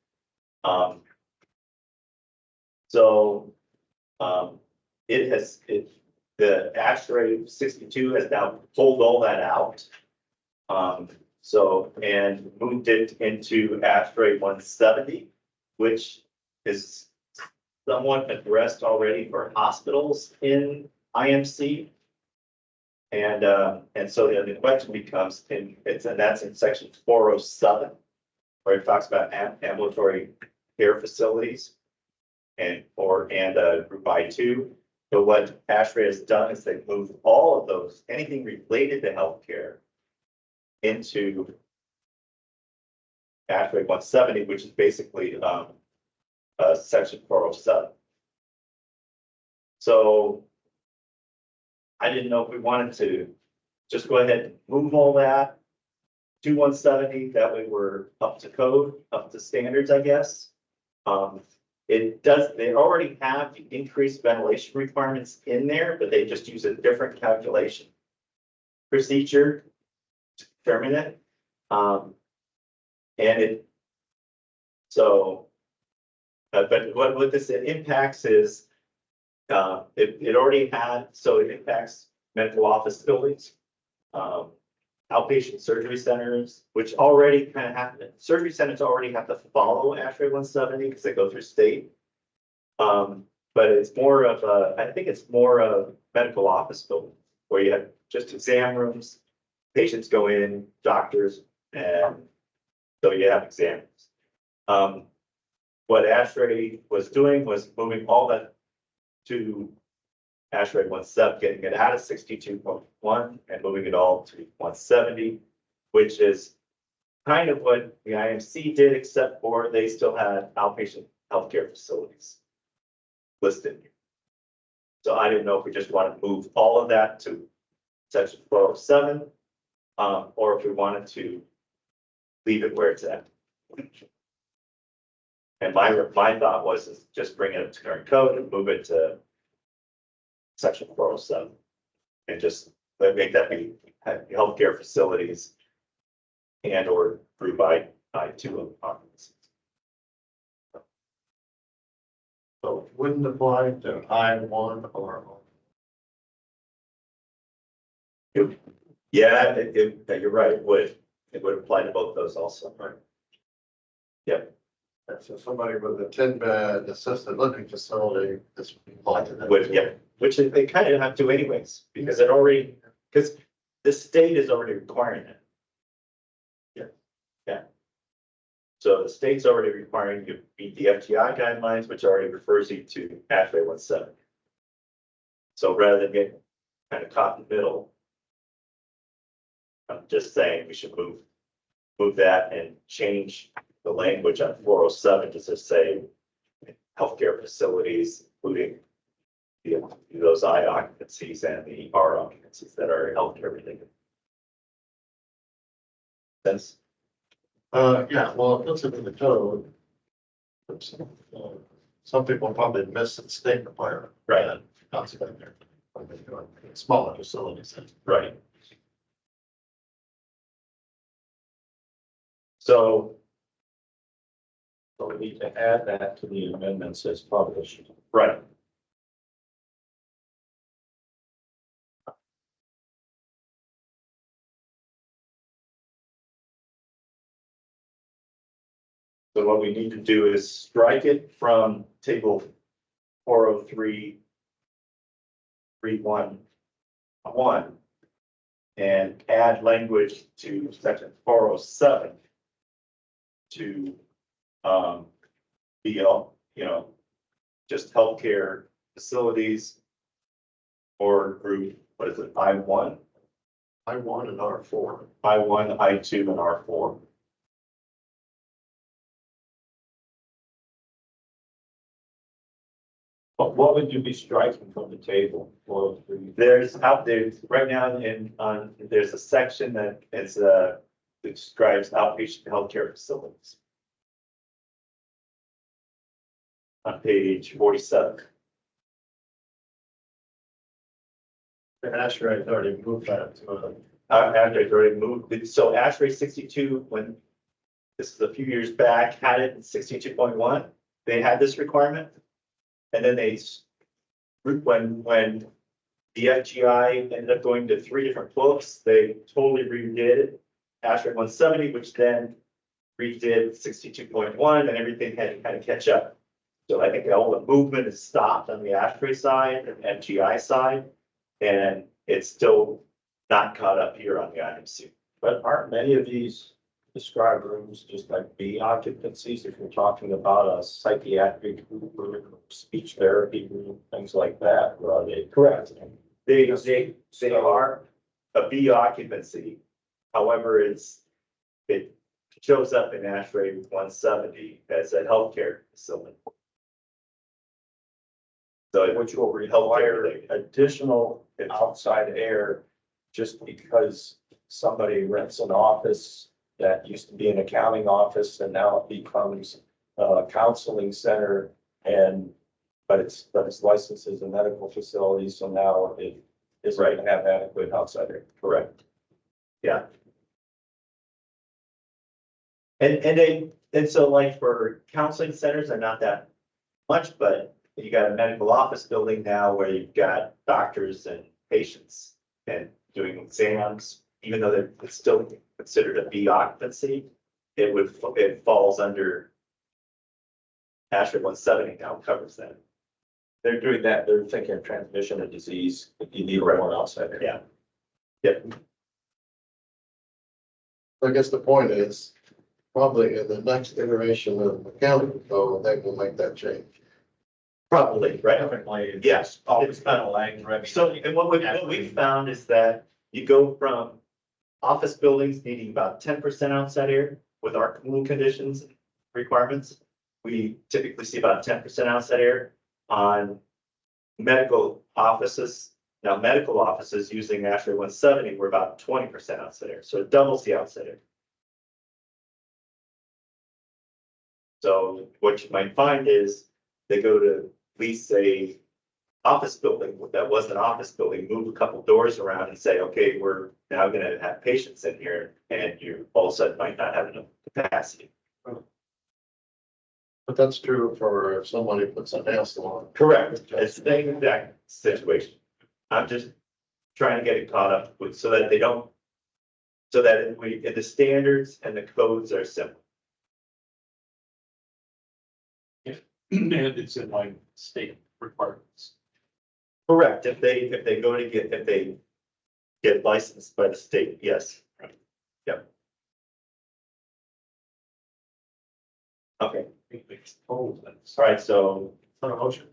It the ASHRAE 62 has now pulled all that out. So, and moved it into ASHRAE 170, which is somewhat addressed already for hospitals in IMC. And so the question becomes, and that's in section 407, where it talks about ambulatory care facilities and group I2. So what ASHRAE has done is they've moved all of those, anything related to healthcare, into ASHRAE 170, which is basically section 407. So I didn't know if we wanted to just go ahead and move all that to 170. That way we're up to code, up to standards, I guess. They already have the increased ventilation requirements in there, but they just use a different calculation procedure to determine it. But what this impacts is, it already had, so it impacts medical office buildings, outpatient surgery centers, which already kind of have, surgery centers already have to follow ASHRAE 170 because they go through state. But it's more of I think it's more of medical office buildings where you have just exam rooms, patients go in, doctors, and so you have exam rooms. What ASHRAE was doing was moving all that to ASHRAE 170, getting it out of 62.1 and moving it all to 170, which is kind of what the IMC did, except for they still had outpatient healthcare facilities listed. So I didn't know if we just want to move all of that to section 407, or if we wanted to leave it where it's at. And my thought was is just bring it up to current code and move it to section 407 and just make that be healthcare facilities and or group I2 occupancy. So it wouldn't apply to I1 or. Yeah, you're right, it would apply to both those also, right? Yep. So somebody with a 10-bed assisted living facility, this would apply to them. Yeah, which they kind of have to anyways, because because the state is already requiring it. Yeah. So the state's already requiring you to meet the FTI guidelines, which already refers you to ASHRAE 170. So rather than get kind of caught in the middle, I'm just saying we should move that and change the language on 407 to just say healthcare facilities, including those I occupancies and the R occupancies that are healthcare related. Sense? Yeah, well, it puts it in the code. Some people probably miss the state requirement. Right. Consequently, when they're doing smaller facilities. Right. So we need to add that to the amendments as published. right. So what we need to do is strike it from table 403.311 and add language to section 407 to be just healthcare facilities or group, what is it, I1, I1 and R4. I1, I2, and R4. But what would you be striking from the table? Or There's out there right now there's a section that is describes outpatient healthcare facilities. On page 47. The ASHRAE has already moved that to ASHRAE's already moved. So ASHRAE 62, when this is a few years back, had it in 62.1. They had this requirement. And then when The FGI ended up going to 3 different quotes. They totally redid ASHRAE 170, which then redid 62.1, and everything had to kind of catch up. So I think all the movement is stopped on the ASHRAE side and FGI side, and it's still not caught up here on the IMC. But aren't many of these described rooms just like B occupancies, if you're talking about a psychiatric room, or speech therapy room, things like that, or are they? Correct. They So- are a B occupancy. However, it shows up in ASHRAE 170 as a healthcare facility. So Which will require additional outside air just because somebody rents an office that used to be an accounting office and now it becomes a counseling center but it's licensed as a medical facility, so now it isn't going to have adequate outside air. correct. Yeah. And so like for counseling centers, they're not that much, but you got a medical office building now where you've got doctors and patients and doing exams, even though it's still considered a B occupancy, it falls under ASHRAE 170 now covers that. They're doing that, they're thinking of transmission of disease, if you need more outside air. Yeah. Yep. I guess the point is, probably in the next iteration of the county code, they will make that change. Probably, right? Definitely. Yes. Always kind of lagged. right? So, and what we found is that you go from office buildings needing about 10% outside air with our cooling conditions and requirements. We typically see about 10% outside air on medical offices. Now, medical offices using ASHRAE 170, we're about 20% outside air, so it doubles the outside air. So what you might find is they go to lease a office building that was an office building, move a couple doors around and say, okay, we're now gonna have patients in here, and you all of a sudden might not have enough capacity. But that's true for if somebody puts a nail salon. Correct. It's the same exact situation. I'm just trying to get it caught up with, so that they don't, so that if the standards and the codes are simple. And it's in line with state requirements. Correct. If they go to get, if they get licensed by the state, yes. Yep. Okay, all right, so On a motion?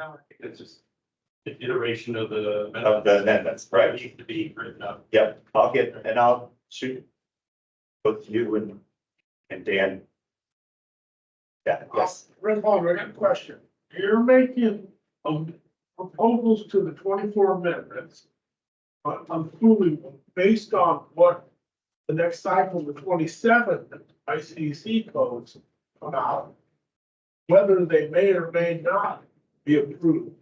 No, I think it's just an iteration of the. of the amendments, right? Need to be written up. Yep, I'll shoot both you and Dan. Yeah, yes, Red Hall, I got a question. You're making proposals to the 24 amendments. I'm proving based on what the next cycle, the 27 ICC codes come out, whether they may or may not be approved.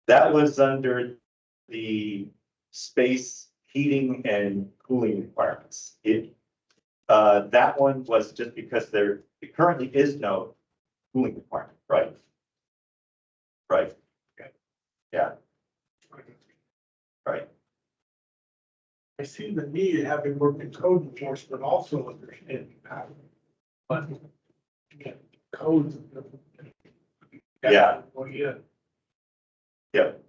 that was under the space heating and cooling requirements. That one was just because there currently is no cooling requirement, right? Right. Yeah, right. I see the need of having worked in code enforcement also understanding that. But yeah, codes. Yeah. Well, yeah. Yep.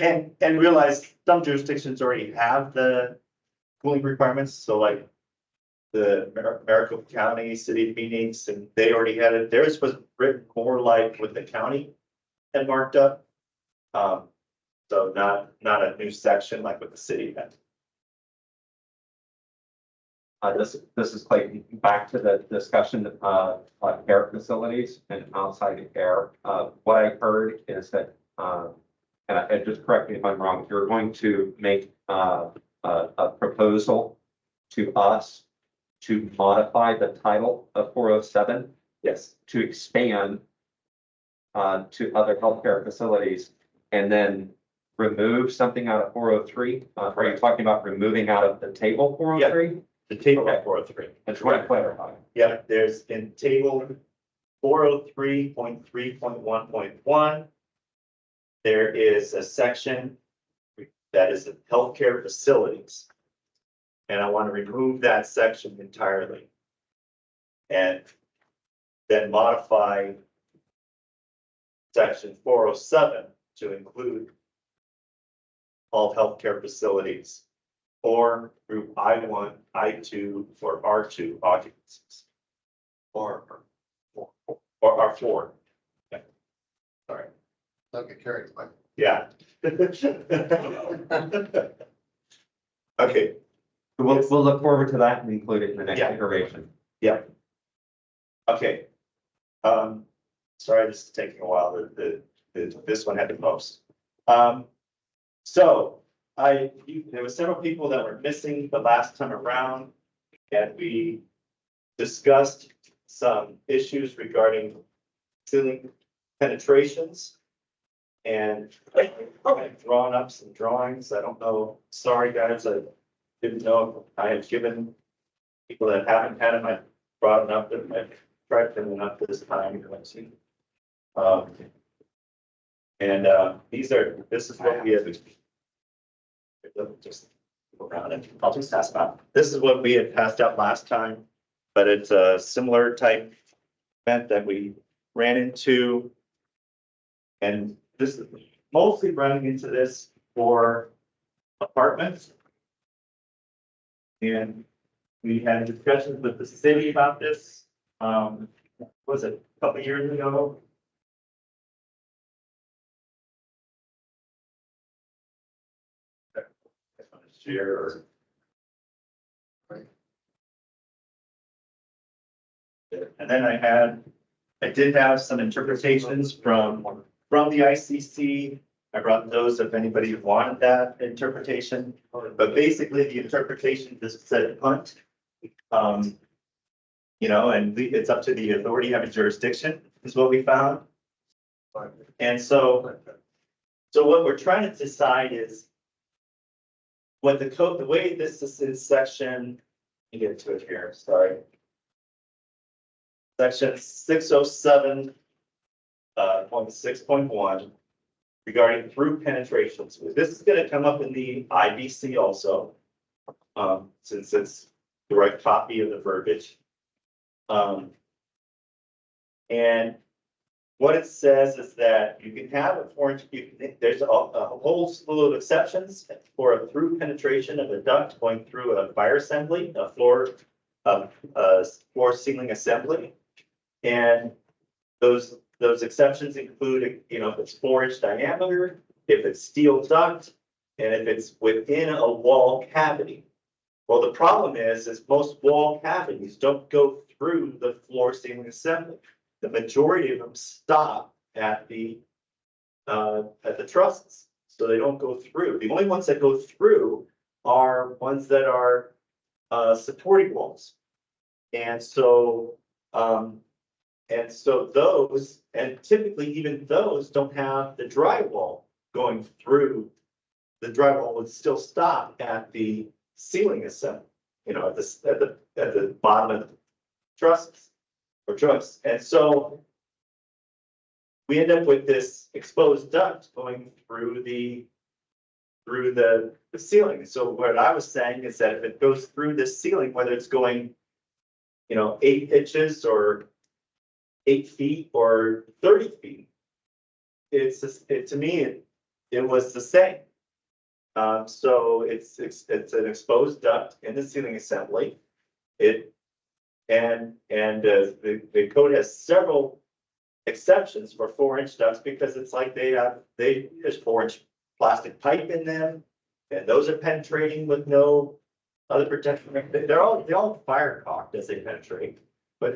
And realize some jurisdictions already have the cooling requirements, so like the Maricopa County City of Phoenix, and they already had it. Theirs was written more like with the county and marked up. So not a new section like what the city had. This is Clayton, back to the discussion of air facilities and outside air. What I heard is that, and just correct me if I'm wrong, you're going to make a proposal to us to modify the title of 407 Yes, to expand to other healthcare facilities and then remove something out of 403? Are you talking about removing out of the table 403? the table Okay. 403. I just want to clarify. Yeah, there's in table 403.3.1.1. there is a section that is healthcare facilities. And I want to remove that section entirely. And then modify section 407 to include all healthcare facilities or group I1, I2, or R2 occupancies. Or R4. Yeah. Sorry. Don't get carried away. Yeah. Okay, We'll look forward to that and include it in the next Yeah. iteration. yeah. Okay. Sorry, this is taking a while, this one had to post. So there were several people that were missing the last time around, and we discussed some issues regarding ceiling penetrations. And I've drawn up some drawings. I don't know, sorry guys, I didn't know if I had given people that haven't had them, I brought them up, and I tried them up this time. This is what we have. Just go around it. I'll just pass them out. This is what we had passed out last time, but it's a similar type event that we ran into. And this is mostly running into this for apartments. And we had discussions with the city about this, was it a couple of years ago? Year or. And then I did have some interpretations from the ICC. I brought those if anybody wanted that interpretation, but basically the interpretation just said punt. You know, and it's up to the authority having jurisdiction is what we found. And so what we're trying to decide is what the code, the way this is in section, let me get to it here, sorry. Section 607, 6.1 regarding through penetrations. This is going to come up in the IBC also, since it's the right copy of the verbiage. And what it says is that you can have a foreign, there's a whole slew of exceptions for a through penetration of a duct going through a fire assembly, a floor ceiling assembly. And those exceptions include, you know, if it's 4-inch diameter, if it's steel duct, and if it's within a wall cavity. Well, the problem is most wall cavities don't go through the floor ceiling assembly. The majority of them stop at the trusses, so they don't go through. The only ones that go through are ones that are supporting walls. And so those, and typically even those don't have the drywall going through. The drywall would still stop at the ceiling assembly, you know, at the bottom of the trusses or joists. And so we end up with this exposed duct going through the ceiling. So what I was saying is that if it goes through the ceiling, whether it's going, you know, 8 inches or 8 feet or 30 feet, to me, it was the same. So it's an exposed duct in the ceiling assembly. The code has several exceptions for 4-inch ducts because it's like there's 4-inch plastic pipe in them, and those are penetrating with no other protection. They're all fire caulked as they penetrate, but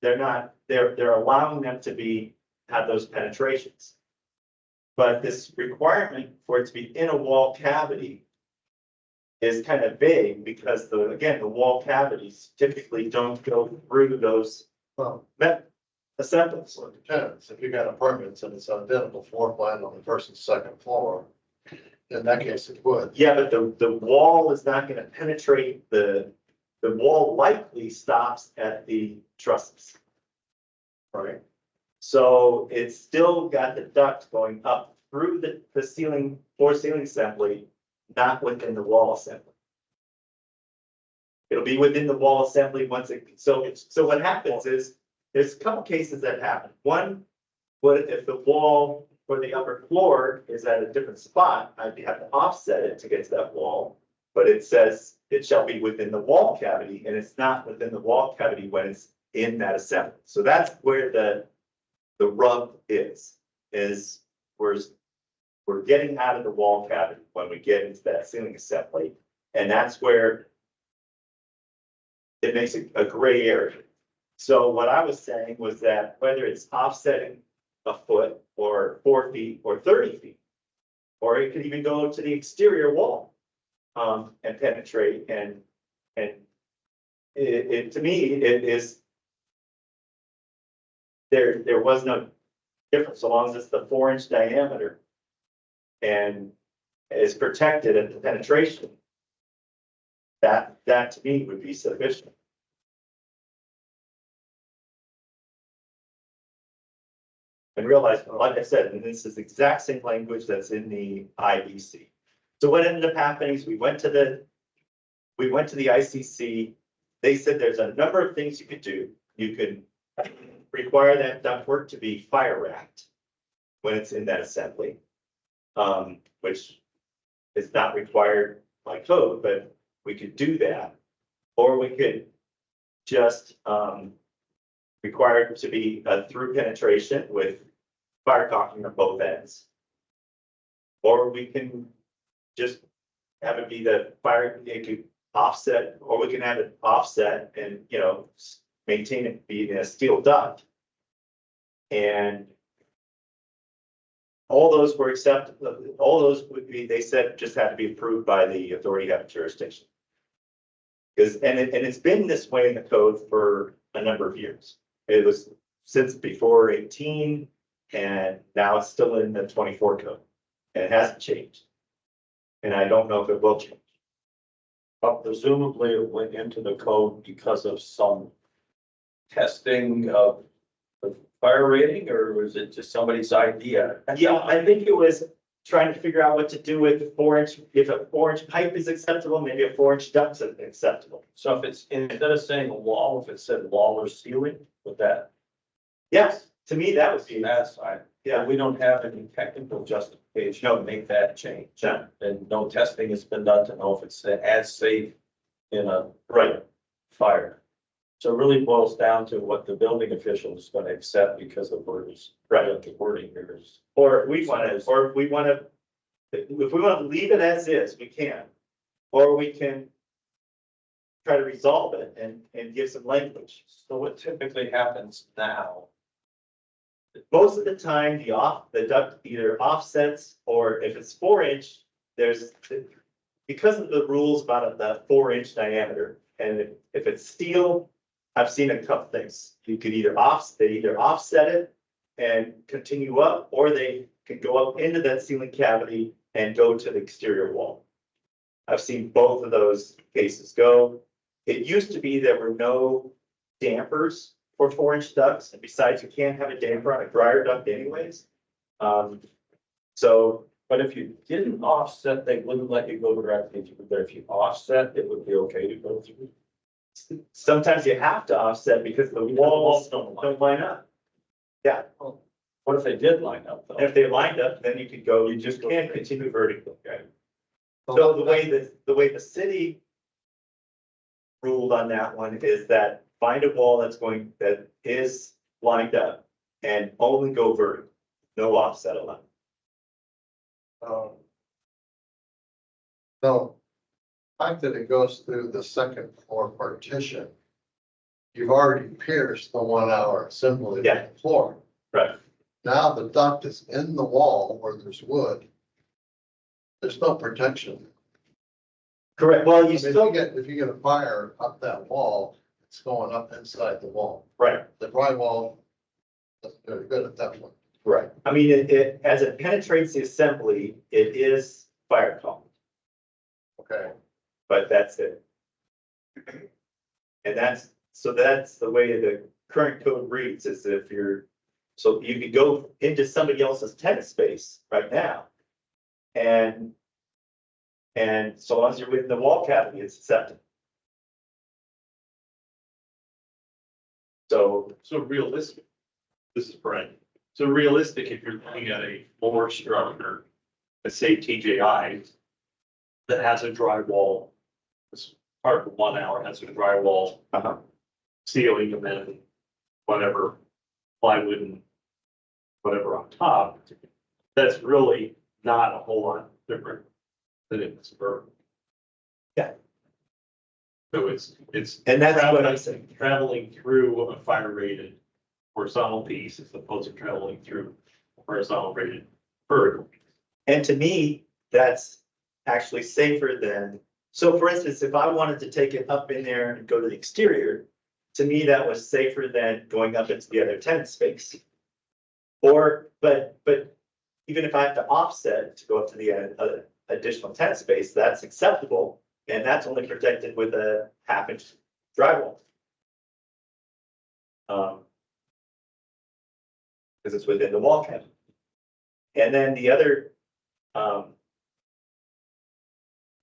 they're allowing them to have those penetrations. But this requirement for it to be in a wall cavity is kind of vague because the wall cavities typically don't go through those assemblies. So it depends. If you got apartments and it's identical floor plan on the person's second floor, in that case it would. Yeah, but the wall is not going to penetrate the wall likely stops at the trusses. Right. So it's still got the duct going up through the ceiling, floor ceiling assembly, not within the wall assembly. It'll be within the wall assembly once it, so what happens is, there's a couple cases that happen. One, what if the wall for the upper floor is at a different spot, I'd have to offset it to get to that wall. But it says it shall be within the wall cavity, and it's not within the wall cavity when it's in that assembly. So that's where the rub is we're getting out of the wall cavity when we get into that ceiling assembly. And that's where it makes a gray area. So what I was saying was that whether it's offsetting a foot or 4 feet or 30 feet, or it could even go to the exterior wall, and penetrate and it to me, it is there was no difference so long as it's the 4-inch diameter and is protected at the penetration. That to me would be sufficient. And realize, like I said, and this is the exact same language that's in the IBC. So what ended up happening is we went to the ICC. They said there's a number of things you could do. You could require that ductwork to be fire racked when it's in that assembly, which is not required by code, but we could do that. Or we could just require it to be a through penetration with fire caulking on both ends. Or we can just have it be the fire, it could offset, or we can have it offset and, maintain it being a steel duct. And all those were acceptable, all those would be, they said, just had to be approved by the authority having jurisdiction. Because, and it's been this way in the code for a number of years. It was since before 18, and now it's still in the 24 code. And it hasn't changed. And I don't know if it will change. But presumably it went into the code because of some testing of the fire rating, or was it just somebody's idea? Yeah, I think it was trying to figure out what to do with 4-inch, if a 4-inch pipe is acceptable, maybe a 4-inch duct is acceptable. So if it's, instead of saying a wall, if it said wall or ceiling, would that, Yes, to me, that would be, that's fine. yeah, We don't have any technical justification to make that change. No. And no testing has been done to know if it's as safe in a right. fire. So it really boils down to what the building official is going to accept because of words. Right. The wording here is. Or if we want to, if we want to leave it as is, we can. Or we can try to resolve it and give some language. So what typically happens now? Most of the time, the duct either offsets, or if it's 4-inch, there's, because of the rules about the 4-inch diameter, and if it's steel, I've seen a couple things. You could either offset it and continue up, or they can go up into that ceiling cavity and go to the exterior wall. I've seen both of those cases go. It used to be there were no dampers for 4-inch ducts, and besides, you can't have a damper on a dryer duct anyways. So, But if you didn't offset, they wouldn't let you go directly through, but if you offset, it would be okay to go through. sometimes you have to offset because the walls don't line up. Yeah, What if they did line up though? and if they lined up, then you could go, you just can't continue vertically. So the way the city ruled on that one is that find a wall that is lined up and only go vertical, no offset allowed. No, the fact that it goes through the second floor partition, you've already pierced the 1 hour assembly of Yeah. the floor. Right. Now the duct is in the wall where there's wood. There's no protection. Correct, well, I you mean, still, if you get a fire up that wall, it's going up inside the wall. right, The drywall doesn't do good at that point. right. I mean, it, as it penetrates the assembly, it is fire calm, Okay, but that's it. And that's the way the current code reads, is if you're So you could go into somebody else's tenant space right now. And so long as you're within the wall cavity, it's accepted. So, So realistic, this is Brent. So realistic, if you're looking at a floor structure, let's say TJI, that has a drywall, this part of 1 hour has a drywall uh-huh, ceiling and then whatever plywood and whatever on top, that's really not a whole lot different than in the suburban. Yeah. So it's and that's what I'm traveling, saying. traveling through a fire rated horizontal piece as opposed to traveling through a horizontal rated vertical. And to me, that's actually safer than, so for instance, if I wanted to take it up in there and go to the exterior, to me, that was safer than going up into the other tenant space. Or, but even if I have to offset to go up to the additional tenant space, that's acceptable. And that's only protected with a 1/2 inch drywall. Because it's within the wall cavity. And then the other,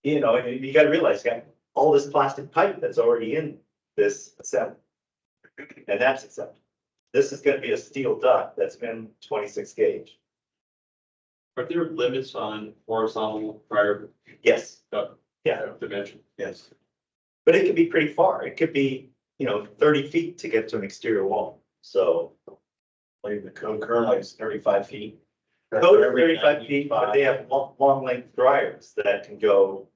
you know, you gotta realize, you got all this plastic pipe that's already in this assembly. And that's acceptable. This is gonna be a steel duct that's been 26 gauge. Are there limits on horizontal fire Yes, dimension? yes. But it could be pretty far. It could be, 30 feet to get to an exterior wall. So Like the code currently is 35 feet. code is 35 feet, but they have long length dryers that can go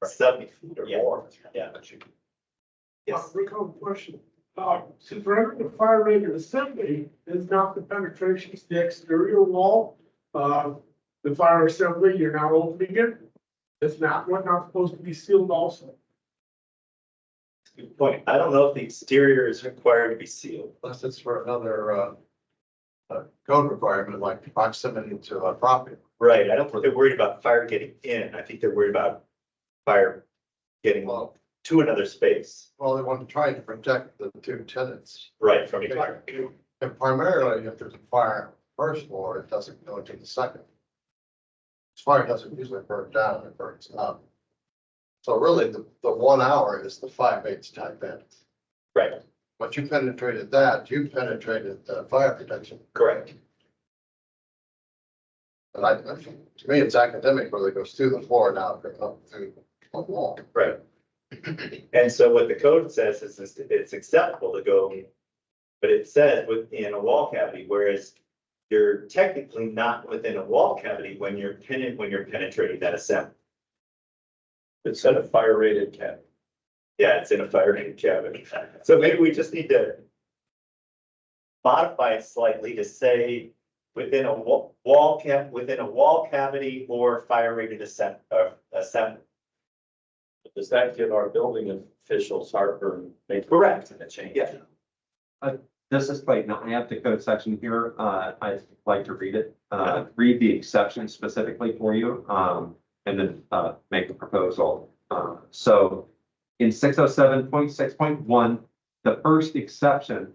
70 feet or Yeah. more. Yeah. Yes, Recall question. Since we're entering the fire rated assembly, is not the penetration to the exterior wall, the fire assembly, you're now opening it? It's not supposed to be sealed also? good point. I don't know if the exterior is required to be sealed. Unless it's for another, code requirement like proximity to a property. Right, I don't think they're worried about fire getting in. I think they're worried about fire getting Well, to another space. well, they want to try to protect the two tenants. Right, from fire. And primarily, if there's a fire on the first floor, it doesn't go into the second. Fire doesn't usually burn down, it burns up. So really, the 1 hour is the 5/8 type end. Right, But you penetrated that, you penetrated the fire protection. correct. And to me, it's academic whether it goes through the floor now, up through the wall. Right. And so what the code says is it's acceptable to go, but it says within a wall cavity, whereas you're technically not within a wall cavity when you're penetrating that assembly. It's at a fire rated cap. Yeah, it's in a fire rated cavity. So maybe we just need to modify it slightly to say within a within a wall cavity or fire rated assembly. Does that give our building officials heartburn? Correct. A change? Yeah. This is Clayton. I have the code section here. I'd like to read it, read the exception specifically for you, and then, make a proposal. So in 607.6.1, the first exception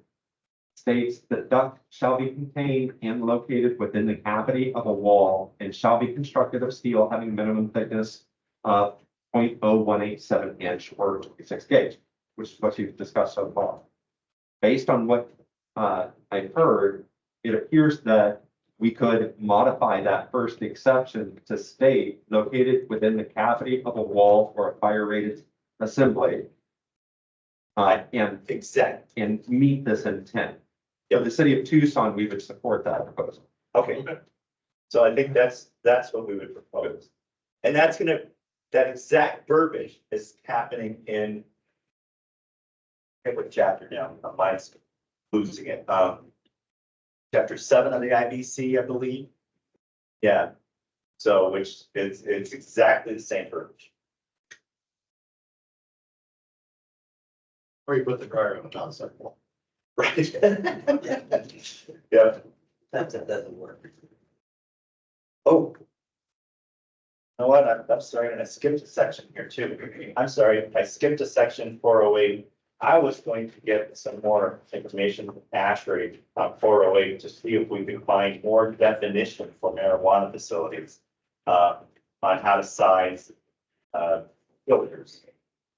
states the duct shall be contained and located within the cavity of a wall and shall be constructed of steel having minimum thickness of 0.0187 inch or 26 gauge, which is what you've discussed so far. Based on what I've heard, it appears that we could modify that first exception to state located within the cavity of a wall or a fire rated assembly. And Exactly. and meet this intent. For the city of Tucson, we would support that proposal. Okay. So I think that's what we would propose. And that exact verbiage is happening in what chapter now? Mine's losing it. Chapter 7 of the IBC, I believe. Yeah. So which it's exactly the same verbiage. Or you put the dryer on the outside wall. Right. Yeah. That doesn't work. Oh. You know what? I'm sorry, and I skipped a section here too. I'm sorry, I skipped a section 408 I was going to get some more information from ASHRAE on 408 to see if we could find more definition for marijuana facilities. On how to size, filters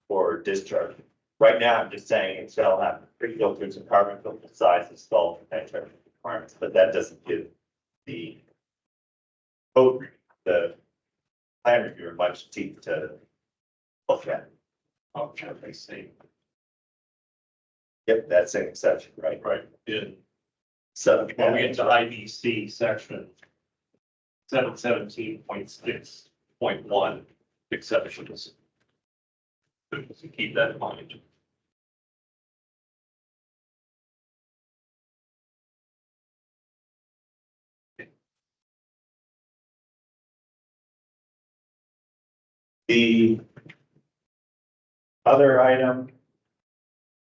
for discharge. Right now, I'm just saying it shall have pre-filters and carbon filter size installed for penetrating requirements, but that doesn't give the code, the plan reviewer much teeth to look at. Okay, I see. Yep, that's an exception, right? Right, yeah. So. When we get to IBC section 717.6.1 exceptions. So keep that in mind. The other item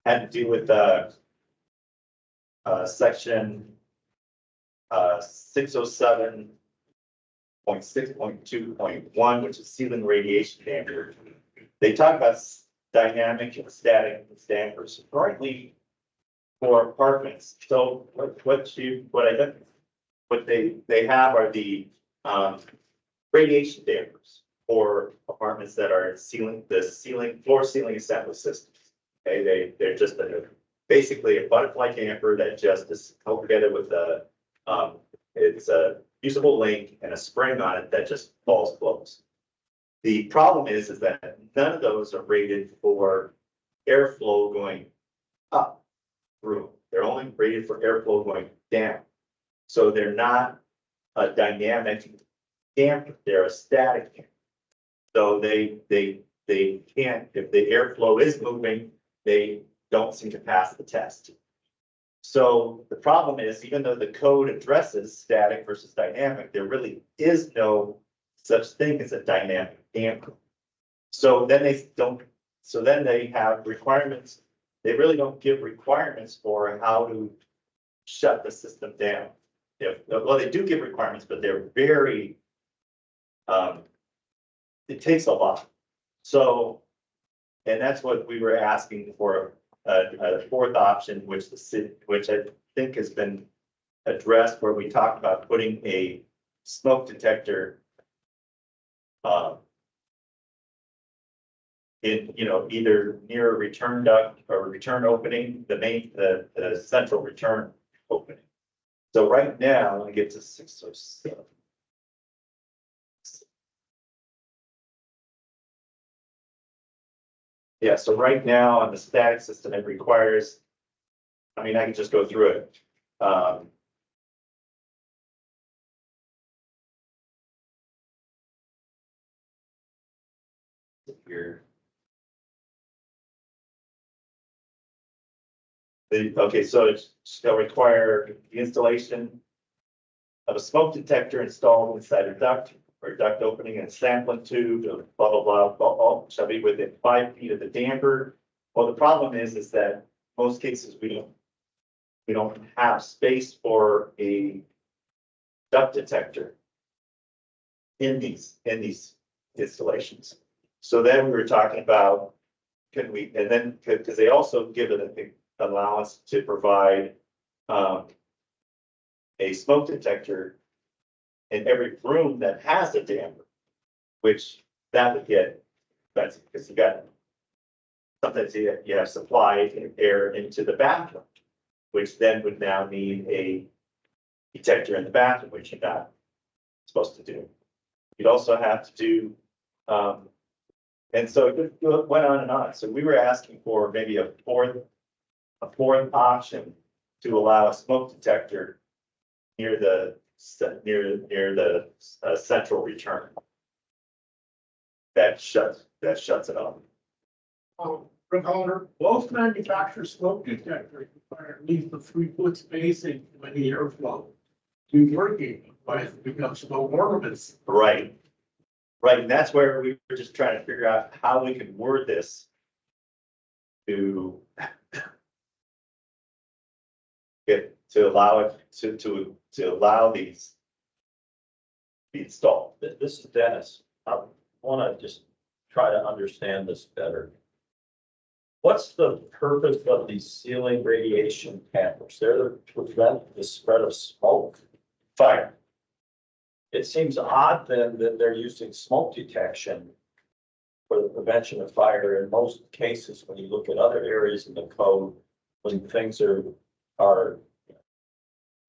had to do with section 607.6.2.1, which is ceiling radiation danger. They talk about dynamic and static dampers currently for apartments. So what they have are the radiation dampers for apartments that are floor ceiling assembly systems. Okay, they're just basically a butterfly damper that just is held together with it's a usable link and a spring on it that just falls closed. The problem is that none of those are rated for airflow going up through. They're only rated for airflow going down. So they're not a dynamic damper, they're a static damper. So they can't, if the airflow is moving, they don't seem to pass the test. So the problem is, even though the code addresses static versus dynamic, there really is no such thing as a dynamic damper. So then they have requirements. They really don't give requirements for how to shut the system down. Well, they do give requirements, but they're very, it takes a lot. So, and that's what we were asking for, a fourth option, which I think has been addressed, where we talked about putting a smoke detector in, either near a return duct or a return opening, the central return opening. So right now, let me get to 607. Yeah, so right now on the static system, it requires, I can just go through it. Here. Okay, so it's still require the installation of a smoke detector installed inside a duct or duct opening and sampling tube, blah, blah, blah, all shall be within 5 feet of the damper. Well, the problem is that most cases we don't have space for a duct detector in these installations. So then we were talking about, can we, and then, because they also give it an allowance to provide a smoke detector in every room that has a damper, which that would get expensive because you got sometimes you have supply air into the bathroom, which then would now need a detector in the bathroom, which you're not supposed to do. You'd also have to do, and so it went on and on. So we were asking for maybe a fourth option to allow a smoke detector near the central return that shuts it off. Recorder, most manufacturers smoke detectors require at least a 3-foot spacing when the airflow to working, but it becomes smoke ornaments. Right. And that's where we were just trying to figure out how we could word this to allow it to allow these to be installed. This is Dennis. I want to just try to understand this better. What's the purpose of these ceiling radiation cameras? They're to prevent the spread of smoke. Fire. It seems odd then that they're using smoke detection for the prevention of fire. In most cases, when you look at other areas in the code, when things are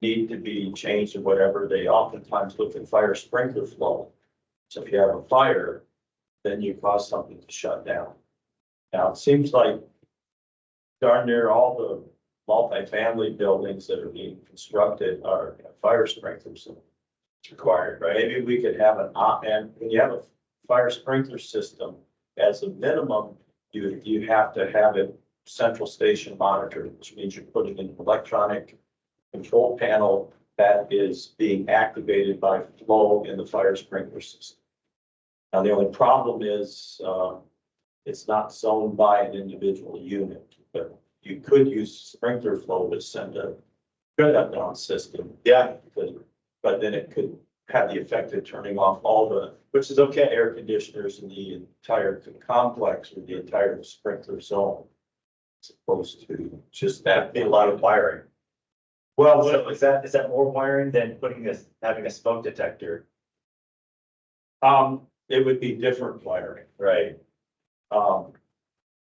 need to be changed or whatever, they oftentimes look at fire sprinkler flow. So if you have a fire, then you cause something to shut down. Now, it seems like darn near all the multifamily buildings that are being constructed are fire sprinklers. It's required, right? Maybe we could have and when you have a fire sprinkler system, as a minimum, you have to have it central station monitored, which means you're putting in an electronic control panel that is being activated by flow in the fire sprinkler system. Now, the only problem is, it's not zoned by an individual unit, but you could use sprinkler flow to send a shutdown system. Yeah, But then it could have the effect of turning off all the, which is okay. air conditioners in the entire complex or the entire sprinkler zone. As opposed to just That'd that. be a lot of wiring. Well, So is that more wiring than having a smoke detector? it would be different wiring. Right.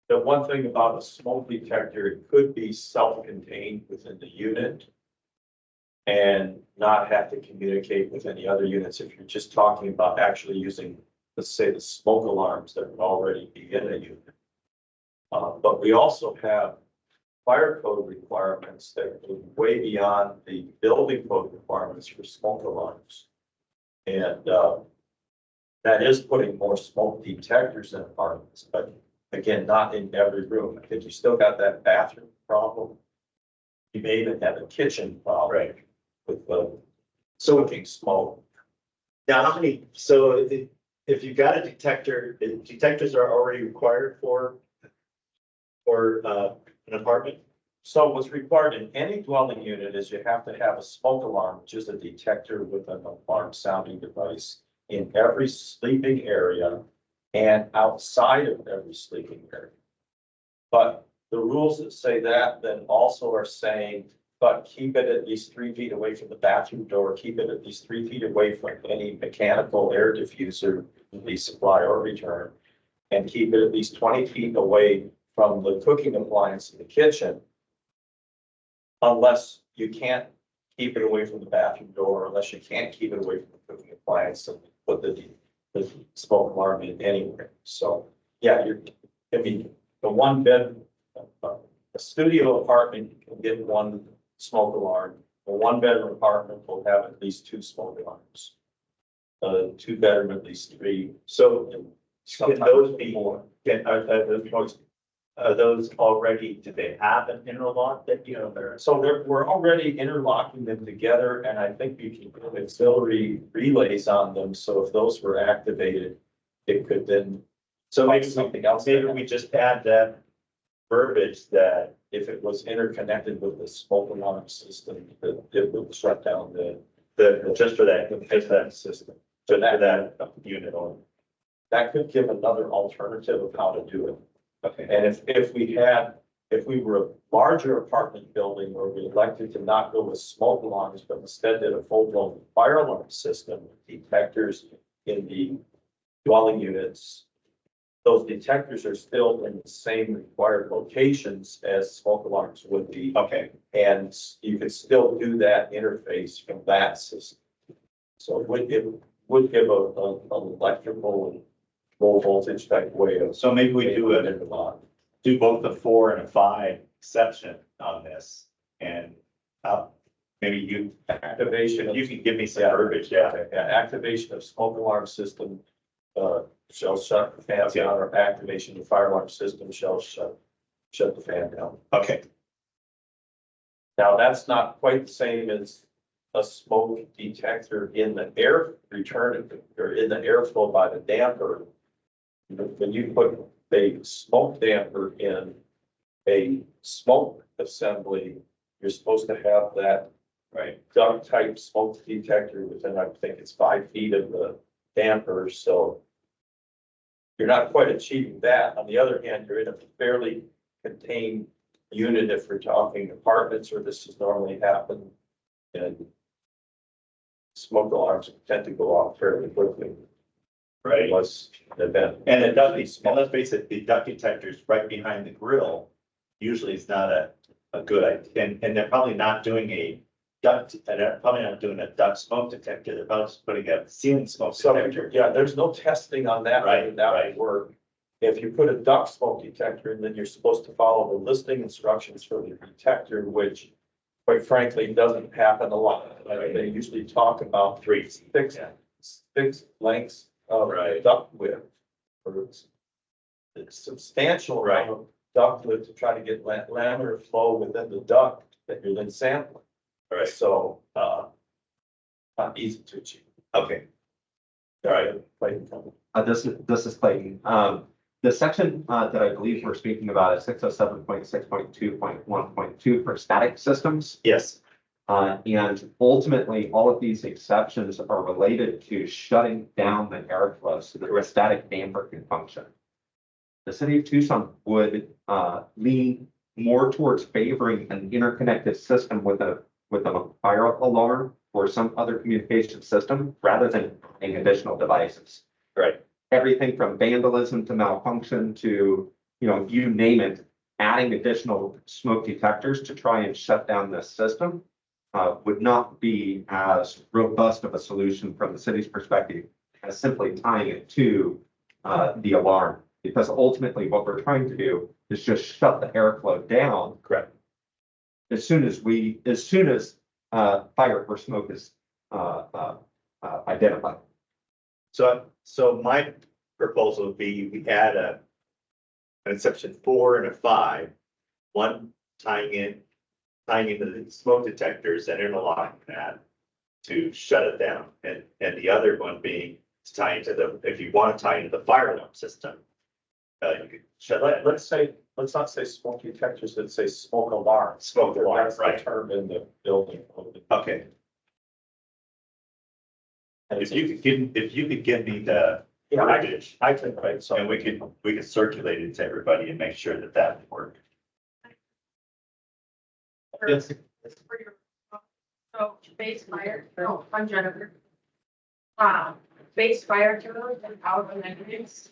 The one thing about a smoke detector, it could be self-contained within the unit and not have to communicate with any other units. If you're just talking about actually using, let's say, the smoke alarms that would already be in a unit. But we also have fire code requirements that go way beyond the building code requirements for smoke alarms. And that is putting more smoke detectors in apartments, but again, not in every room. I think you still got that bathroom problem. You may even have a kitchen problem. Right. With the soaking smoke. Now, how many, so if you've got a detector, detectors are already required for an apartment? So what's required in any dwelling unit is you have to have a smoke alarm, which is a detector with an alarm sounding device in every sleeping area and outside of every sleeping area. But the rules that say that then also are saying, but keep it at least 3 feet away from the bathroom door, keep it at least 3 feet away from any mechanical air diffuser, release, supply or return, and keep it at least 20 feet away from the cooking appliance in the kitchen. Unless you can't keep it away from the bathroom door, unless you can't keep it away from the cooking appliance and put the smoke alarm in anywhere. So, yeah, I mean, the one bed, a studio apartment, you can get one smoke alarm. A one bedroom apartment will have at least 2 smoke alarms. 2 bedroom, at least 3. So can those be, more. are those already, do they have an interlock that, they're? So we're already interlocking them together, and I think you can put auxiliary relays on them, so if those were activated, it could then. So maybe something else. maybe we just add that verbiage that If it was interconnected with the smoke alarm system, that it would shut down just for that system. for that unit only. That could give another alternative of how to do it. Okay. And if we were a larger apartment building where we elected to not go with smoke alarms, but instead did a full-blown fire alarm system, with detectors in the dwelling units, those detectors are still in the same required locations as smoke alarms would be. Okay. And you could still do that interface from that system. So it would give an electrical and low voltage type way of. So maybe we do it in the lot. do both a 4 and a 5 exception on this and maybe Activation. you can give me some verbiage, yeah. Okay, yeah, activation of smoke alarm system, shall shut the fan down, or activation of fire alarm system shall shut the fan down. Okay. Now, that's not quite the same as a smoke detector in the air return, or in the airflow by the damper. When you put a smoke damper in a smoke assembly, you're supposed to have that Right. duct type smoke detector within, I think it's 5 feet of the damper, so you're not quite achieving that. On the other hand, you're in a fairly contained unit if we're talking apartments, or this has normally happened. And smoke alarms tend to go off fairly quickly. Right. Unless an event. And a duct, and let's face it, the duct detectors right behind the grill usually is not a good idea. And they're probably not doing a duct, and they're probably not doing a duct smoke detector. They're probably just putting a ceiling smoke So, detector. yeah, there's no testing on that, Right, right? That right. would work. If you put a duct smoke detector, and then you're supposed to follow the listing instructions for the detector, which quite frankly, doesn't happen a lot. They usually talk about six lengths of Right. duct width. Or it's substantial amount of duct width to try to get laminar flow within the duct that you're then sampling. Right. So, not easy to achieve. Okay. All right. This is Clayton. The section that I believe we're speaking about is 607.6.2.1.2 for static systems. Yes. And ultimately, all of these exceptions are related to shutting down the airflow so that a static damper can function. The city of Tucson would lean more towards favoring an interconnected system with a fire alarm or some other communication system rather than adding additional devices. Right. Everything from vandalism to malfunction to, you name it, adding additional smoke detectors to try and shut down this system would not be as robust of a solution from the city's perspective as simply tying it to the alarm. Because ultimately what we're trying to do is just shut the airflow down. Correct. As soon as fire or smoke is identified. So my proposal would be we add an exception 4 and a 5, one tying into the smoke detectors and interlocking that to shut it down, and the other one being to tie into if you want to tie into the fire alarm system, you could shut that. Let's not say smoke detectors, let's say smoke alarm. Smoke alarm, That's the right. term in the building. Okay. And if you could give me the Yeah, verbiage, I can write and something. we could circulate it to everybody and make sure that would work. Yes. So base fire, no, I'm Jennifer. Base fire code and power amendments.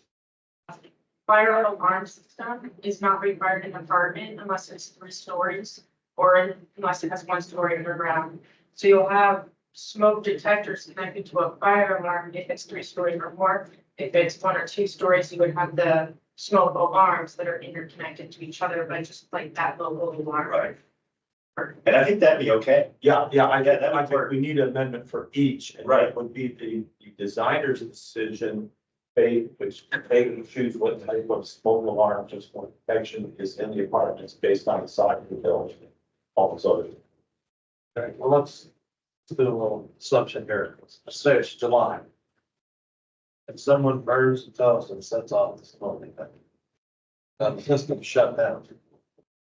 Fire alarm system is not required in an apartment unless it's 3 stories or unless it has 1 story underground. So you'll have smoke detectors connected to a fire alarm if it's 3 stories or more. If it's 1 or 2 stories, you would have the smoke alarms that are interconnected to each other, but just like that local alarm. Right. And I think that'd be okay. Yeah, that would I think work. we need an amendment for each, and Right. that would be the designer's decision. Which they can choose what type of smoke alarm, just for protection is in the apartments based on the size of the building. All those other. Okay, well, let's do a little assumption here. Let's say it's July. And someone burns the toast and sets off the smoke detector. The system shut down.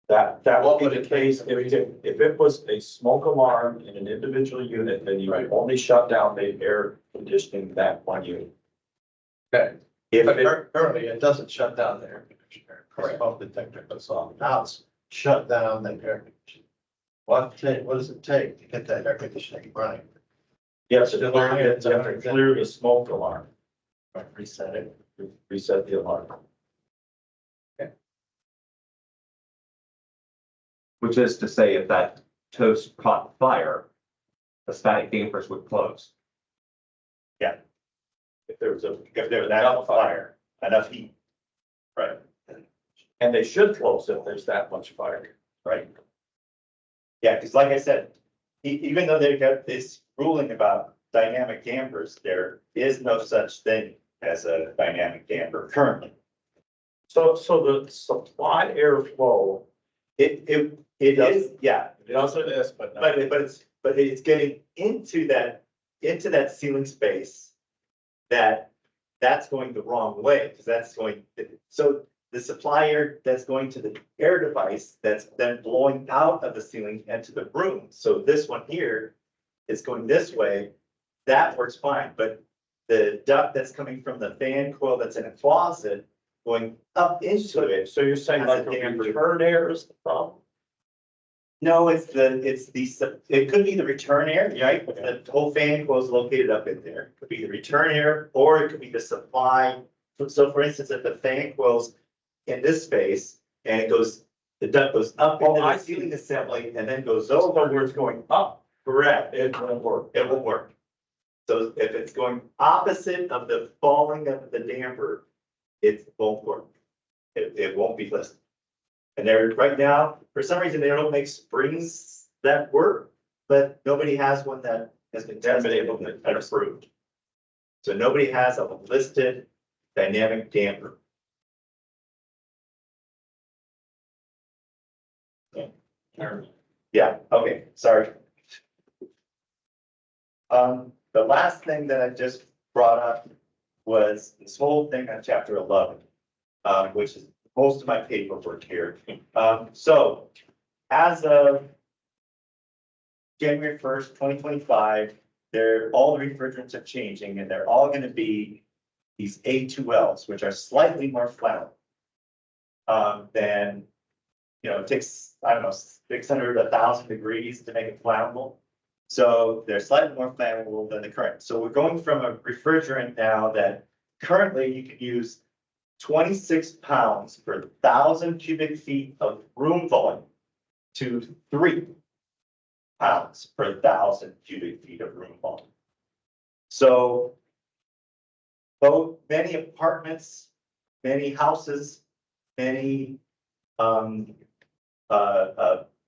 That will be the case if it was a smoke alarm in an individual unit, then you would only shut down the air conditioning that one unit. Okay. If But it- currently, it doesn't shut down the air conditioner. Correct. Smoke detector goes off. Now it's shut down the air conditioner. What does it take to get that air conditioning running? Yes, Still you on it, it's have to 100. clear the smoke alarm, Reset it. reset the alarm. Which is to say, if that toast caught fire, the static dampers would close. If there was that fire, enough heat. Right. And they should close if there's that much fire. Right. Yeah, because like I said, even though they've got this ruling about dynamic dampers, there is no such thing as a dynamic damper currently. So the supply airflow, It is, yeah, it also is, but not. but it's getting into that ceiling space that's going the wrong way, because that's going, so the supply air that's going to the air device that's then blowing out of the ceiling into the room. So this one here is going this way, that works fine, but the duct that's coming from the fan coil that's in a closet going up into it. So you're saying like the return air is the problem? No, it's it could be the return air, right? The whole fan coil is located up in there. It could be the return air, or it could be the supply. So for instance, if the fan coil's in this space and it goes, the duct goes up into I the see. ceiling assembly and then goes So over. where it's going up, Correct. it won't work. It won't work. So if it's going opposite of the falling of the damper, it won't work. It won't be listed. And they're, right now, for some reason, they don't make springs that work, but nobody has one that has been tested and approved. So nobody has a listed dynamic damper. Yeah, okay, sorry. The last thing that I just brought up was this whole thing on chapter 11, which is most of my paperwork here. So as of January 1st, 2025, all the refrigerants are changing and they're all going to be these A2Ls, which are slightly more flammable. Than, it takes, I don't know, 600, 1,000 degrees to make it flammable. So they're slightly more flammable than the current. So we're going from a refrigerant now that currently you can use 26 pounds per 1,000 cubic feet of room volume to 3 pounds per 1,000 cubic feet of room volume. So both many apartments, many houses, many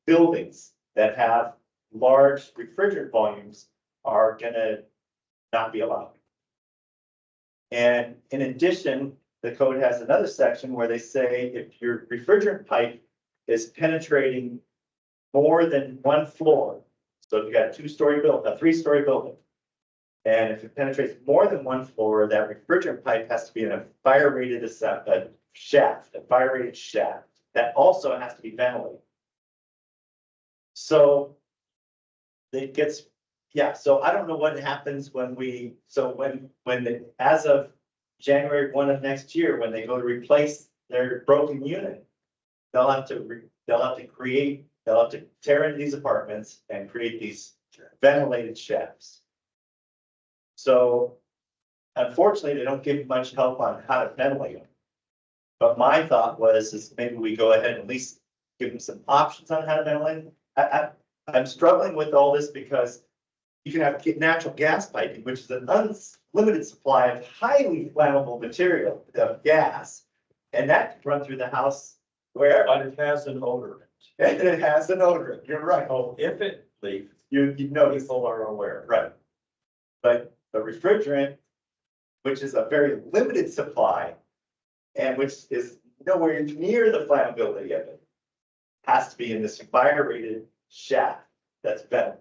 buildings that have large refrigerant volumes are gonna not be allowed. And in addition, the code has another section where they say if your refrigerant pipe is penetrating more than one floor, so if you got a 2-story building, a 3-story building, and if it penetrates more than one floor, that refrigerant pipe has to be in a fire-rated shaft, a fire-rated shaft. That also has to be ventilated. So it gets, yeah, so I don't know what happens when as of January 1 of next year, when they go to replace their broken unit, they'll have to tear into these apartments and create these ventilated shafts. So unfortunately, they don't give much help on how to ventilate them. But my thought is maybe we go ahead and at least give them some options on how to ventilate them. I'm struggling with all this because you can have natural gas piping, which is an unlimited supply of highly flammable material, of gas. And that can run through the house wherever. But it has an odor. And it has an odor, you're right. So if it leaks, You notice, people are aware. right. But the refrigerant, which is a very limited supply, and which is nowhere near the flammability of it, has to be in this fire-rated shaft that's ventilated.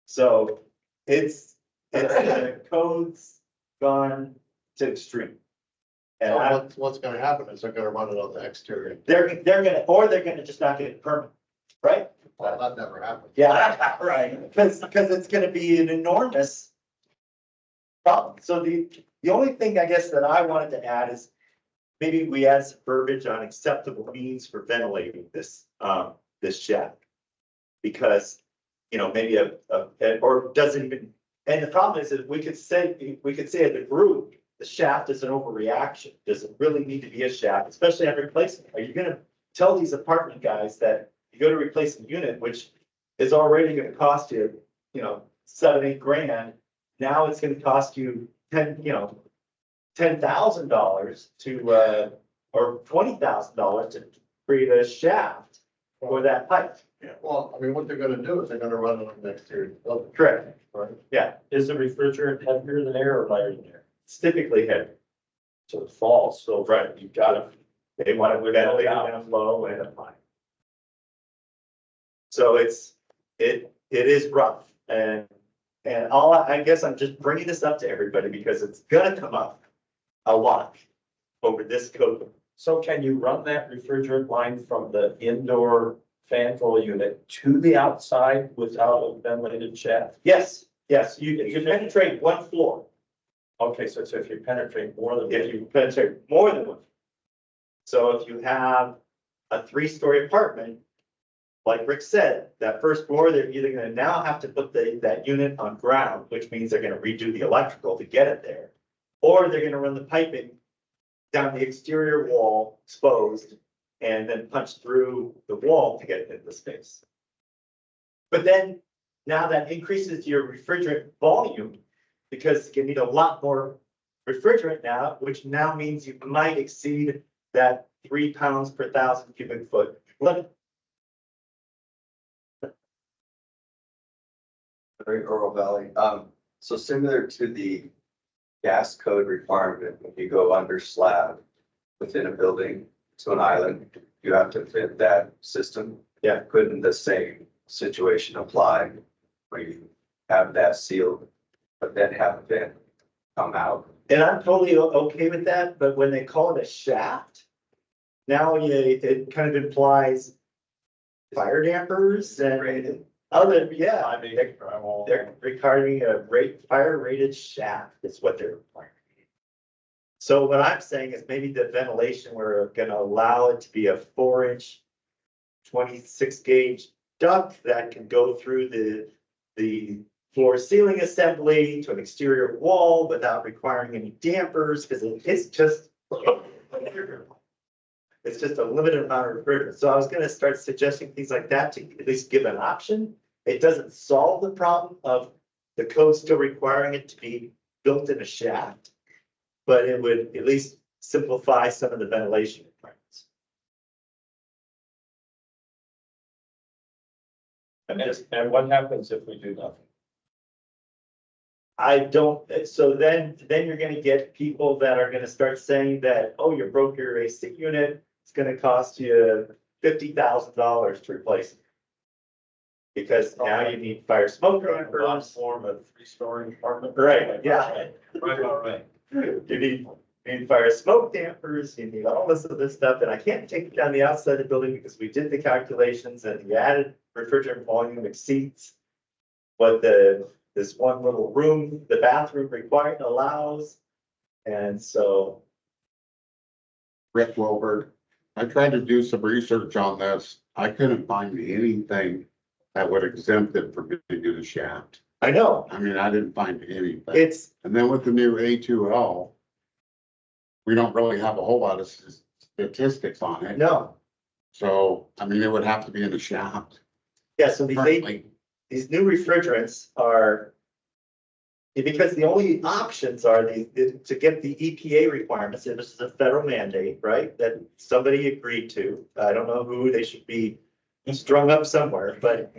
So the code's gone to extreme. And So what's gonna happen is they're gonna run it on the exterior. they're gonna just not get it permanent, right? Well, that never happened. Yeah, right, because it's gonna be an enormous problem. So the only thing I guess that I wanted to add is maybe we add some verbiage on acceptable means for ventilating this shaft. Because, maybe or doesn't even, and the problem is that we could say as a group, the shaft is an overreaction. Does it really need to be a shaft, especially on replacement? Are you gonna tell these apartment guys that you go to replace a unit, which is already gonna cost you, $7-8 grand. Now it's gonna cost you $10,000 to, or $20,000 to create a shaft for that pipe. Yeah, well, I mean, what they're gonna do is they're gonna run it on the exterior of the building, Correct. right? Yeah, Is the refrigerant heavier than air or lighter than air? it's typically heavy. So it falls, so Right. you've got to. They want it ventilated down low and up high. So it is rough and I guess I'm just bringing this up to everybody because it's gonna come up a lot over this code. So can you run that refrigerant line from the indoor fan coil unit to the outside without a ventilated shaft? Yes, you penetrate one floor. Okay, so if you penetrate more than. if you penetrate more than one. So if you have a 3-story apartment, like Rick said, that first floor, they're either gonna now have to put that unit on ground, which means they're gonna redo the electrical to get it there. Or they're gonna run the piping down the exterior wall exposed and then punch through the wall to get it into the space. But then now that increases your refrigerant volume because you need a lot more refrigerant now, which now means you might exceed that 3 pounds per 1,000 cubic foot limit. Very Oro Valley. So similar to the gas code requirement, when you go under slab within a building to an island, you have to fit that system. Yeah. Couldn't the same situation apply where you have that sealed, but then have a vent come out? And I'm totally okay with that, but when they call it a shaft, now it kind of implies fire dampers and other, yeah. They're requiring a fire rated shaft is what they're requiring. So what I'm saying is maybe the ventilation, we're gonna allow it to be a 4-inch, 26 gauge duct that can go through the floor ceiling assembly to an exterior wall without requiring any dampers, because it's just a limited amount of refrigerant. So I was gonna start suggesting things like that to at least give an option. It doesn't solve the problem of the code still requiring it to be built in a shaft, but it would at least simplify some of the ventilation requirements. And what happens if we do nothing? I don't, so then you're gonna get people that are gonna start saying that, oh, you broke your AC unit, it's gonna cost you $50,000 to replace it. Because now you need fire smoke dampers. Form of 3-story apartment. Right, yeah. Right. You need fire smoke dampers, you need all this other stuff, and I can't take it down the outside of the building because we did the calculations and the added refrigerant volume exceeds what this one little room, the bathroom required allows. And so, Rick Wilbur, I tried to do some research on this. I couldn't find anything that would exempt it from being in a shaft. I know, I mean, I didn't find anything. it's, And then with the new A2L, we don't really have a whole lot of statistics on it. no, So, I mean, it would have to be in a shaft. yeah, so Currently, these new refrigerants are. Because the only options are to get the EPA requirements, and this is a federal mandate, right, that somebody agreed to. I don't know who, they should be strung up somewhere, but,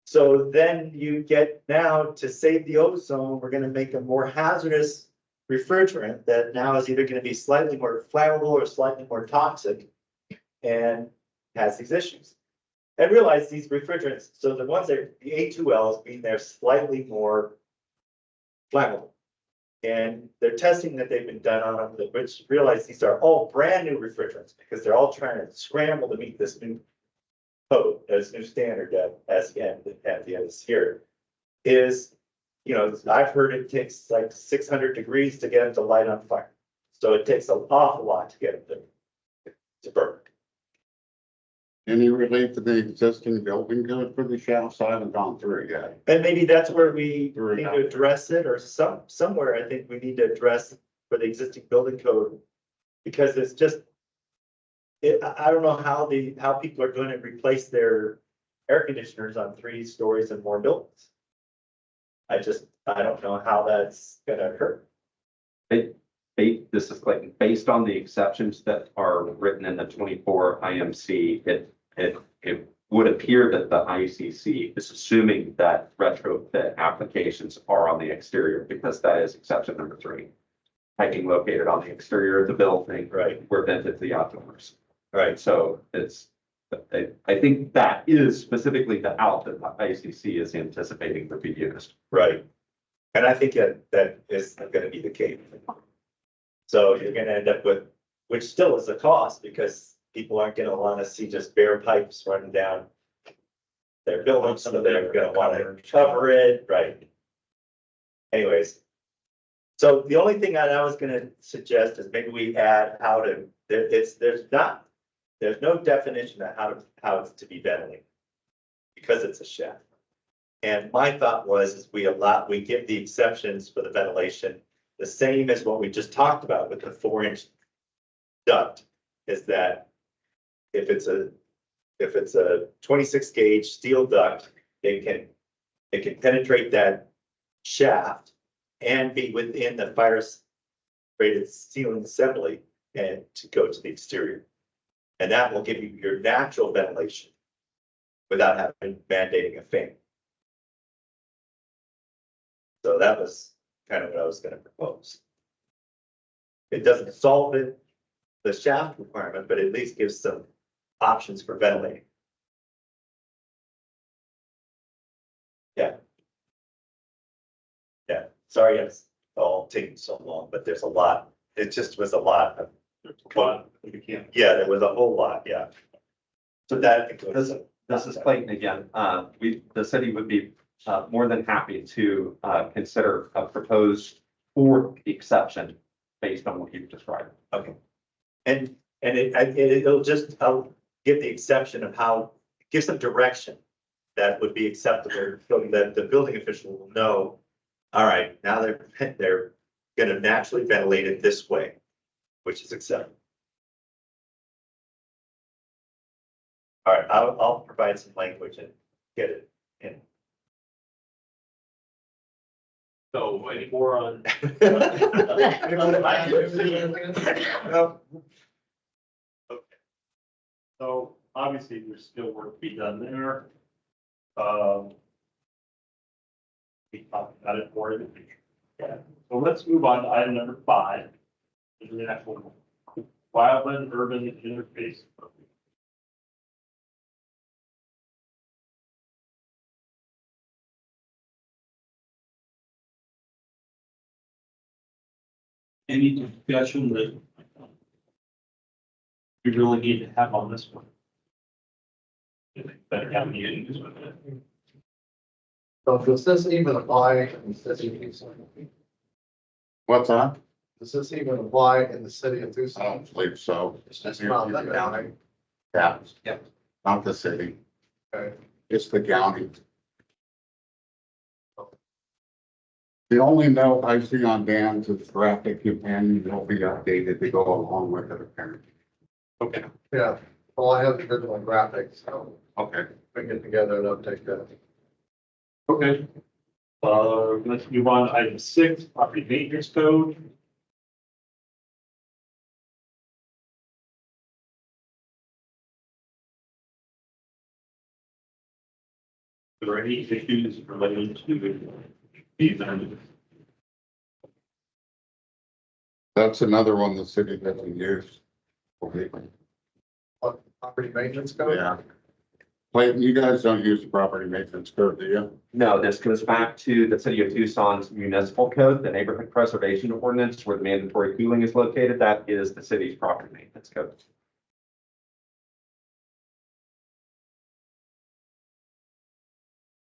so then you get now to save the ozone, we're gonna make a more hazardous refrigerant that now is either gonna be slightly more flammable or slightly more toxic and has these issues. And realize these refrigerants, so the ones that, the A2Ls being they're slightly more flammable. And they're testing that they've been done on them, which realize these are all brand new refrigerants because they're all trying to scramble to meet this new code, this new standard at the end of this year. Is, you know, I've heard it takes like 600 degrees to get them to light on fire. So it takes an awful lot to get them to burn. any relief to the existing building code for the shafts? I haven't gone through it yet. And maybe that's where we Through need it. to address it, or somewhere I think we need to address for the existing building code. Because it's just. I don't know how people are going to replace their air conditioners on 3 stories and more buildings. I don't know how that's gonna occur. This is like, based on the exceptions that are written in the 24 IMC, it would appear that the ICC is assuming that retrofit applications are on the exterior, because that is exception number 3. Piping located on the exterior of the building. Right. Were vented to the outdoors. Right. So I think that is specifically the out that the ICC is anticipating would be used. Right. And I think that is gonna be the case. So you're gonna end up with, which still is a cost, because people aren't gonna wanna see just bare pipes running down their buildings, so they're gonna wanna cover it, right? Anyways, So the only thing I was gonna suggest is maybe we add how to, there's no definition of how it's to be ventilated. Because it's a shaft. And my thought was, is we give the exceptions for the ventilation, the same as what we just talked about with the 4-inch duct, is that if it's a 26 gauge steel duct, it can penetrate that shaft and be within the fire rated ceiling assembly and to go to the exterior. And that will give you your natural ventilation without having mandating a fan. So that was kind of what I was gonna propose. It doesn't solve the shaft requirement, but at least gives some options for ventilating. Yeah. Yeah, sorry, it's all taking so long, but there's a lot. It just was a lot of. Yeah, there was a whole lot, yeah. So that. This is Clayton again. The city would be more than happy to consider a proposed 4th exception based on what you've described. Okay. And it'll just, I'll give the exception of how, give some direction that would be acceptable, so that the building official will know, all right, now they're gonna naturally ventilate it this way, which is acceptable. All right, I'll provide some language and get it in. So any more on? So obviously, there's still work to be done there. We talked about it more in the future. Yeah, so let's move on to item number 5. International wildland urban interface. Any discussion that we really need to have on this one? Better have meetings with it. So does this even apply in the city of Tucson? What's that? Does this even apply in the city of I Tucson? don't believe so. It's just not the county. Yeah. Yep. Not the city. Okay. It's the county. The only note I see on Dan's is graphic companion will be updated to go along with it apparently. Okay. Yeah, well, I have the original graphics, so Okay. we can get together and update that. Okay. Let's move on to item 6, property maintenance code. Are there any issues related to these amendments? That's another one the city doesn't use. Okay. What, property maintenance code? Yeah. Clayton, you guys don't use the property maintenance code, do you? No, this goes back to the city of Tucson's municipal code, the neighborhood preservation ordinance, where the mandatory cooling is located. That is the city's property maintenance code.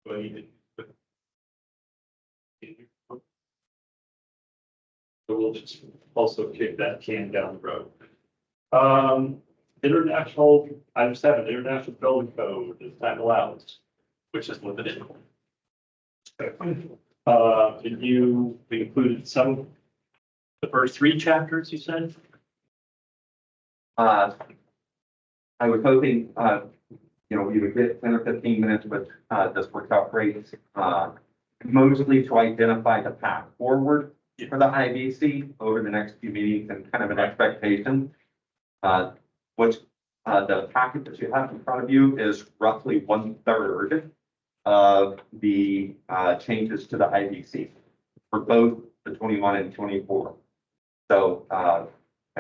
Do I need to? So we'll just also kick that can down the road. International, item 7, international building code is time allows, which is limited. Can you include the first 3 chapters you said? I was hoping, you would get 10 or 15 minutes, but this worked out great. Mostly to identify the path forward for the IBC over the next few meetings and kind of an expectation. Which the packet that you have in front of you is roughly 1/3 of the changes to the IBC for both the 21 and 24. So I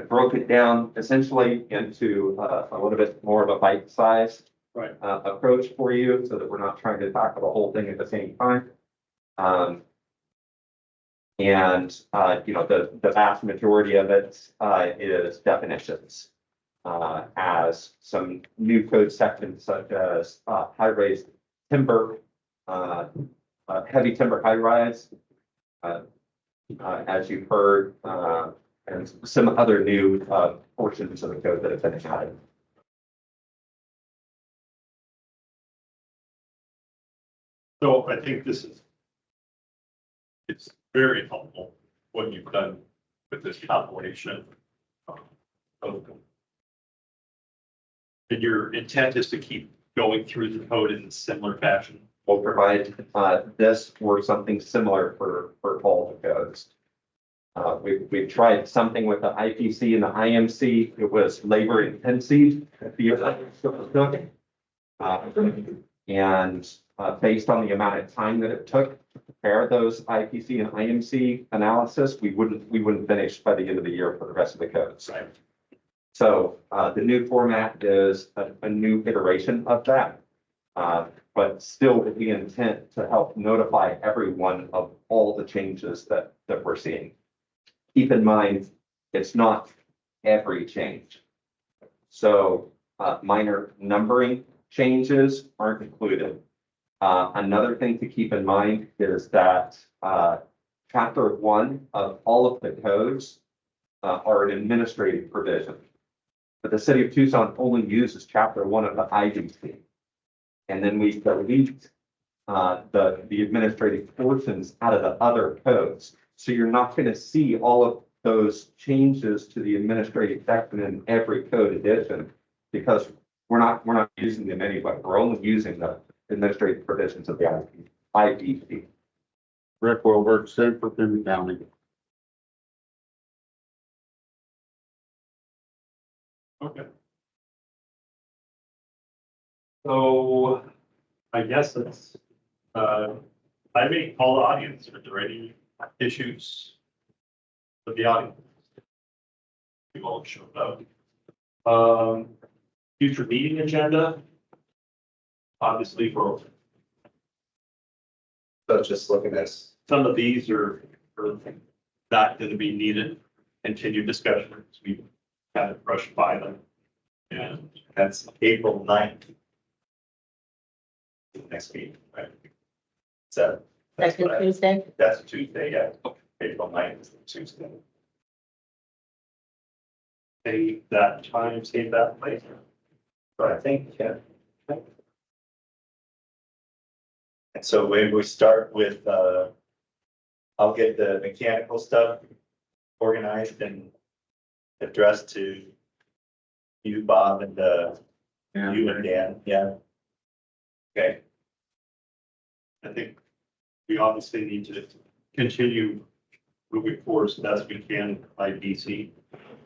broke it down essentially into a little bit more of a bite-sized approach for you, so that we're not trying to tackle the whole thing at the same time. The vast majority of it is definitions. As some new code sections such as high-raised timber, heavy timber high-rise, as you've heard, and some other new, portions of the code that have been added. So I think it's very helpful what you've done with this compilation. Of And your intent is to keep going through the code in a similar fashion. We'll provide, this or something similar for all the codes. We've tried something with the IPC and the IMC. It was labor intensive. And based on the amount of time that it took to prepare those IPC and IMC analysis, we wouldn't finish by the end of the year for the rest of the codes. Right. So the new format is a new iteration of that. But still with the intent to help notify everyone of all the changes that we're seeing. Keep in mind, it's not every change. So minor numbering changes aren't included. Another thing to keep in mind is that chapter 1 of all of the codes are an administrative provision. But the city of Tucson only uses chapter 1 of the IDC. And then we delete the administrative portions out of the other codes. So you're not going to see all of those changes to the administrative section in every code edition because we're not using them anyway. We're only using the administrative provisions of the IDC. Rick Wilbur, Sanford, Pima County. Okay. So I guess it's, I may call the audience. Are there any issues with the audience? You all showed up. Future meeting agenda. Obviously, for So just looking at, some of these are not going to be needed. Continued discussions. We kind of brushed by them. And that's April 9th. Next meeting, right? So. that's Second what I- Tuesday. That's a Tuesday, yeah. April 9th is Tuesday. save that time, save that place. But I think, yeah. And so maybe we start with, I'll get the mechanical stuff organized and addressed to you, Bob, and, you and Dan, yeah. Okay. I think we obviously need to continue moving forward as best we can by BC.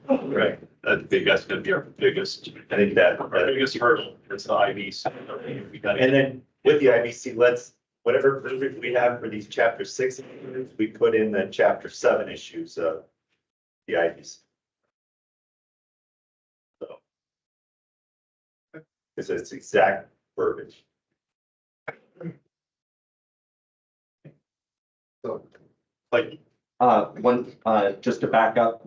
Right. I think that's gonna be our biggest, I think that, our biggest hurdle is the IBC. We gotta- and then with the IBC, let's, whatever verbiage we have for these chapter 6 issues, we put in the chapter 7 issues of the IBC. So. Because it's exact verbiage. Like, Just to back up,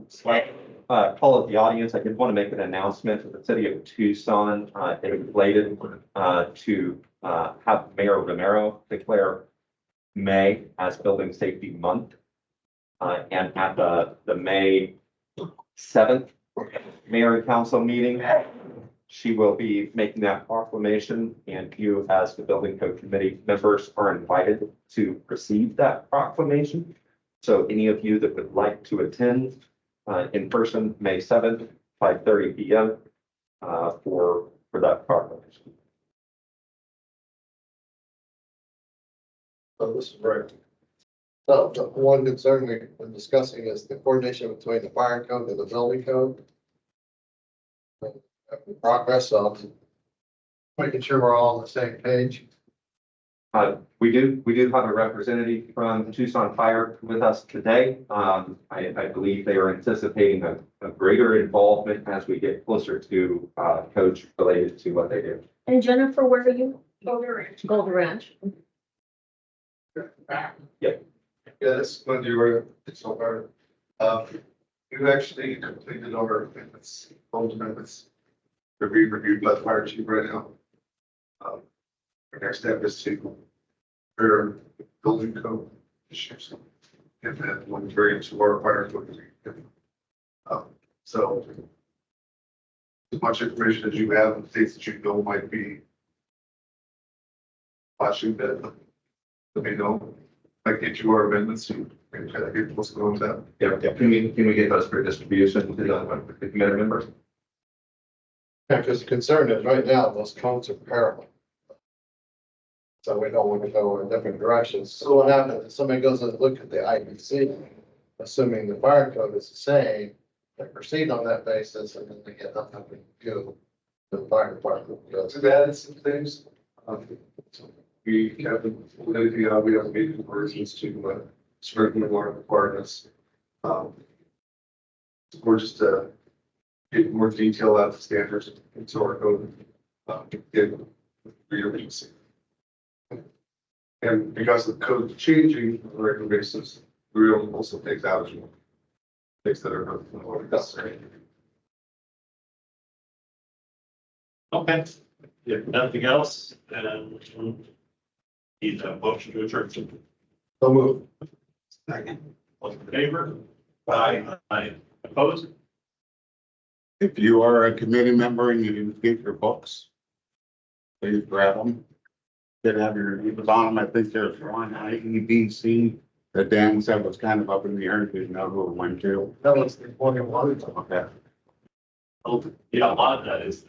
call of the audience, I did want to make an announcement to the city of Tucson, related to have Mayor Romero declare May as Building Safety Month. And at the May 7th Mayor and Council meeting, she will be making that proclamation, and you as the Building Code Committee members are invited to receive that proclamation. So any of you that would like to attend in person, May 7th, 5:30 p.m. For that proclamation. So this is right. So the one concern we've been discussing is the coordination between the fire code and the building code. Progress on making sure we're all on the same page. We do have a representative from Tucson Fire with us today. I believe they are anticipating a greater involvement as we get closer to codes related to what they do. And Jennifer, where are you? Boulder Ranch. Golden Ranch. Yeah, that's going to do right so far. We've actually completed our amendments, old amendments. They're being reviewed by the fire chief right now. Our next step is to prepare building code issues. and then one variance to our fire code. So as much information as you have, and states that you know might be flashing that, let me know. I get you our amendments, and try to get what's going with that. Yeah, can we get those for distribution to the committee members? Yeah, because the concern is right now, those codes are parallel. So we don't want to go in different directions. So what happens if somebody goes and look at the IBC, assuming the fire code is the same, they proceed on that basis and then they get nothing to do. The fire department goes. To add some things, we have, we have made conversions to, certain of our requirements. We're just, get more detail out of the standards into our code. Get reuse. And because the code is changing on a regular basis, we will also take out as well. Things that are not necessary. Okay, if nothing else, then need a motion to adjourn. So move. All in favor? Aye. Aye. Opposed? If you are a committee member and you didn't get your books, please grab them. Did have your names on them. I think there's one IEBC that Dan said was kind of up in the air. Didn't know who it went to. That was the point of one. Okay. Yeah, a lot of that is